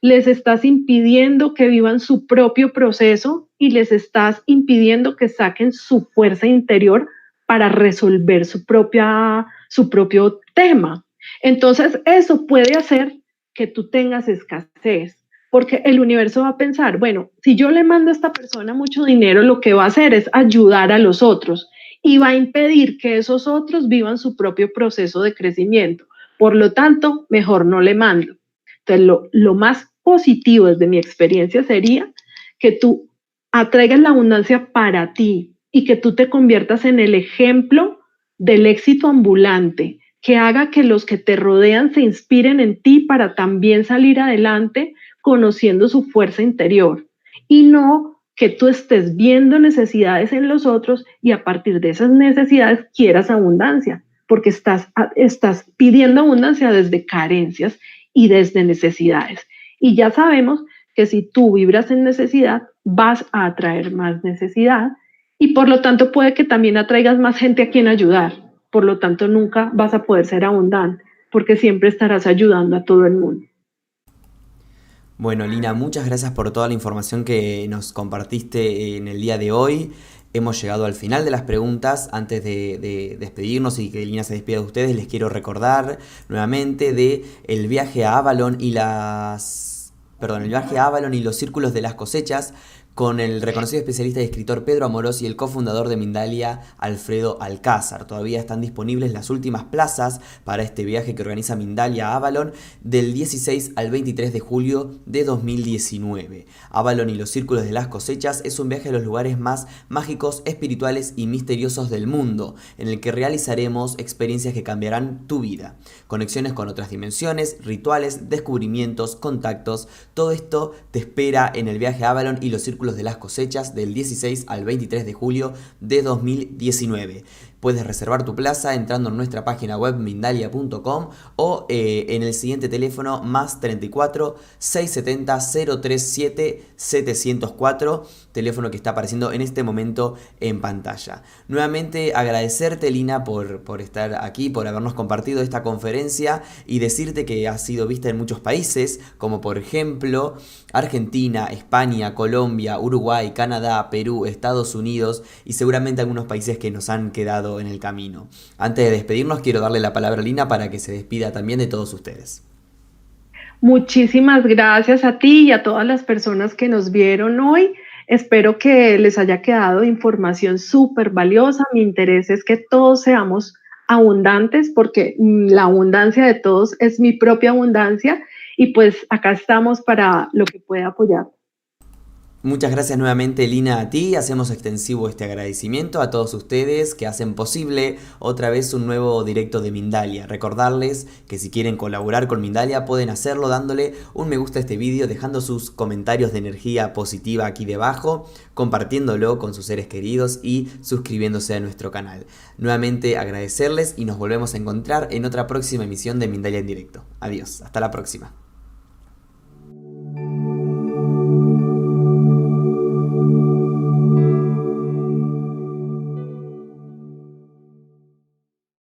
les estás impidiendo que vivan su propio proceso y les estás impidiendo que saquen su fuerza interior para resolver su propio tema. Entonces, eso puede hacer que tú tengas escasez, porque el universo va a pensar, bueno, si yo le mando a esta persona mucho dinero, lo que va a hacer es ayudar a los otros y va a impedir que esos otros vivan su propio proceso de crecimiento. Por lo tanto, mejor no le mando. Entonces, lo más positivo desde mi experiencia sería que tú atraigas la abundancia para ti y que tú te conviertas en el ejemplo del éxito ambulante, que haga que los que te rodean se inspiren en ti para también salir adelante conociendo su fuerza interior y no que tú estés viendo necesidades en los otros y a partir de esas necesidades quieras abundancia, porque estás pidiendo abundancia desde carencias y desde necesidades. Y ya sabemos que si tú vibras en necesidad, vas a atraer más necesidad y por lo tanto puede que también atraigas más gente a quien ayudar. Por lo tanto, nunca vas a poder ser abundante porque siempre estarás ayudando a todo el mundo. Bueno, Lina, muchas gracias por toda la información que nos compartiste en el día de hoy. Hemos llegado al final de las preguntas. Antes de despedirnos y que Lina se despida de ustedes, les quiero recordar nuevamente de el viaje a Avalon y el viaje a Avalon y los círculos de las cosechas con el reconocido especialista y escritor Pedro Amorós y el cofundador de Mindalia, Alfredo Alcázar. Todavía están disponibles las últimas plazas para este viaje que organiza Mindalia a Avalon del 16 al 23 de julio de 2019. Avalon y los círculos de las cosechas es un viaje a los lugares más mágicos, espirituales y misteriosos del mundo, en el que realizaremos experiencias que cambiarán tu vida. Conexiones con otras dimensiones, rituales, descubrimientos, contactos, todo esto te espera en el viaje a Avalon y los círculos de las cosechas del 16 al 23 de julio de 2019. Puedes reservar tu plaza entrando en nuestra página web mindalia.com o en el siguiente teléfono más 34 670 037 704, teléfono que está apareciendo en este momento en pantalla. Nuevamente agradecerte, Lina, por estar aquí, por habernos compartido esta conferencia y decirte que ha sido vista en muchos países, como por ejemplo Argentina, España, Colombia, Uruguay, Canadá, Perú, Estados Unidos y seguramente algunos países que nos han quedado en el camino. Antes de despedirnos, quiero darle la palabra a Lina para que se despida también de todos ustedes. Muchísimas gracias a ti y a todas las personas que nos vieron hoy. Espero que les haya quedado información súper valiosa. Mi interés es que todos seamos abundantes porque la abundancia de todos es mi propia abundancia y pues acá estamos para lo que pueda apoyar. Muchas gracias nuevamente, Lina, a ti. Hacemos extensivo este agradecimiento a todos ustedes que hacen posible otra vez un nuevo directo de Mindalia. Recordarles que si quieren colaborar con Mindalia pueden hacerlo dándole un me gusta a este vídeo, dejando sus comentarios de energía positiva aquí debajo, compartiéndolo con sus seres queridos y suscribiéndose a nuestro canal. Nuevamente agradecerles y nos volvemos a encontrar en otra próxima emisión de Mindalia en directo. Adiós, hasta la próxima.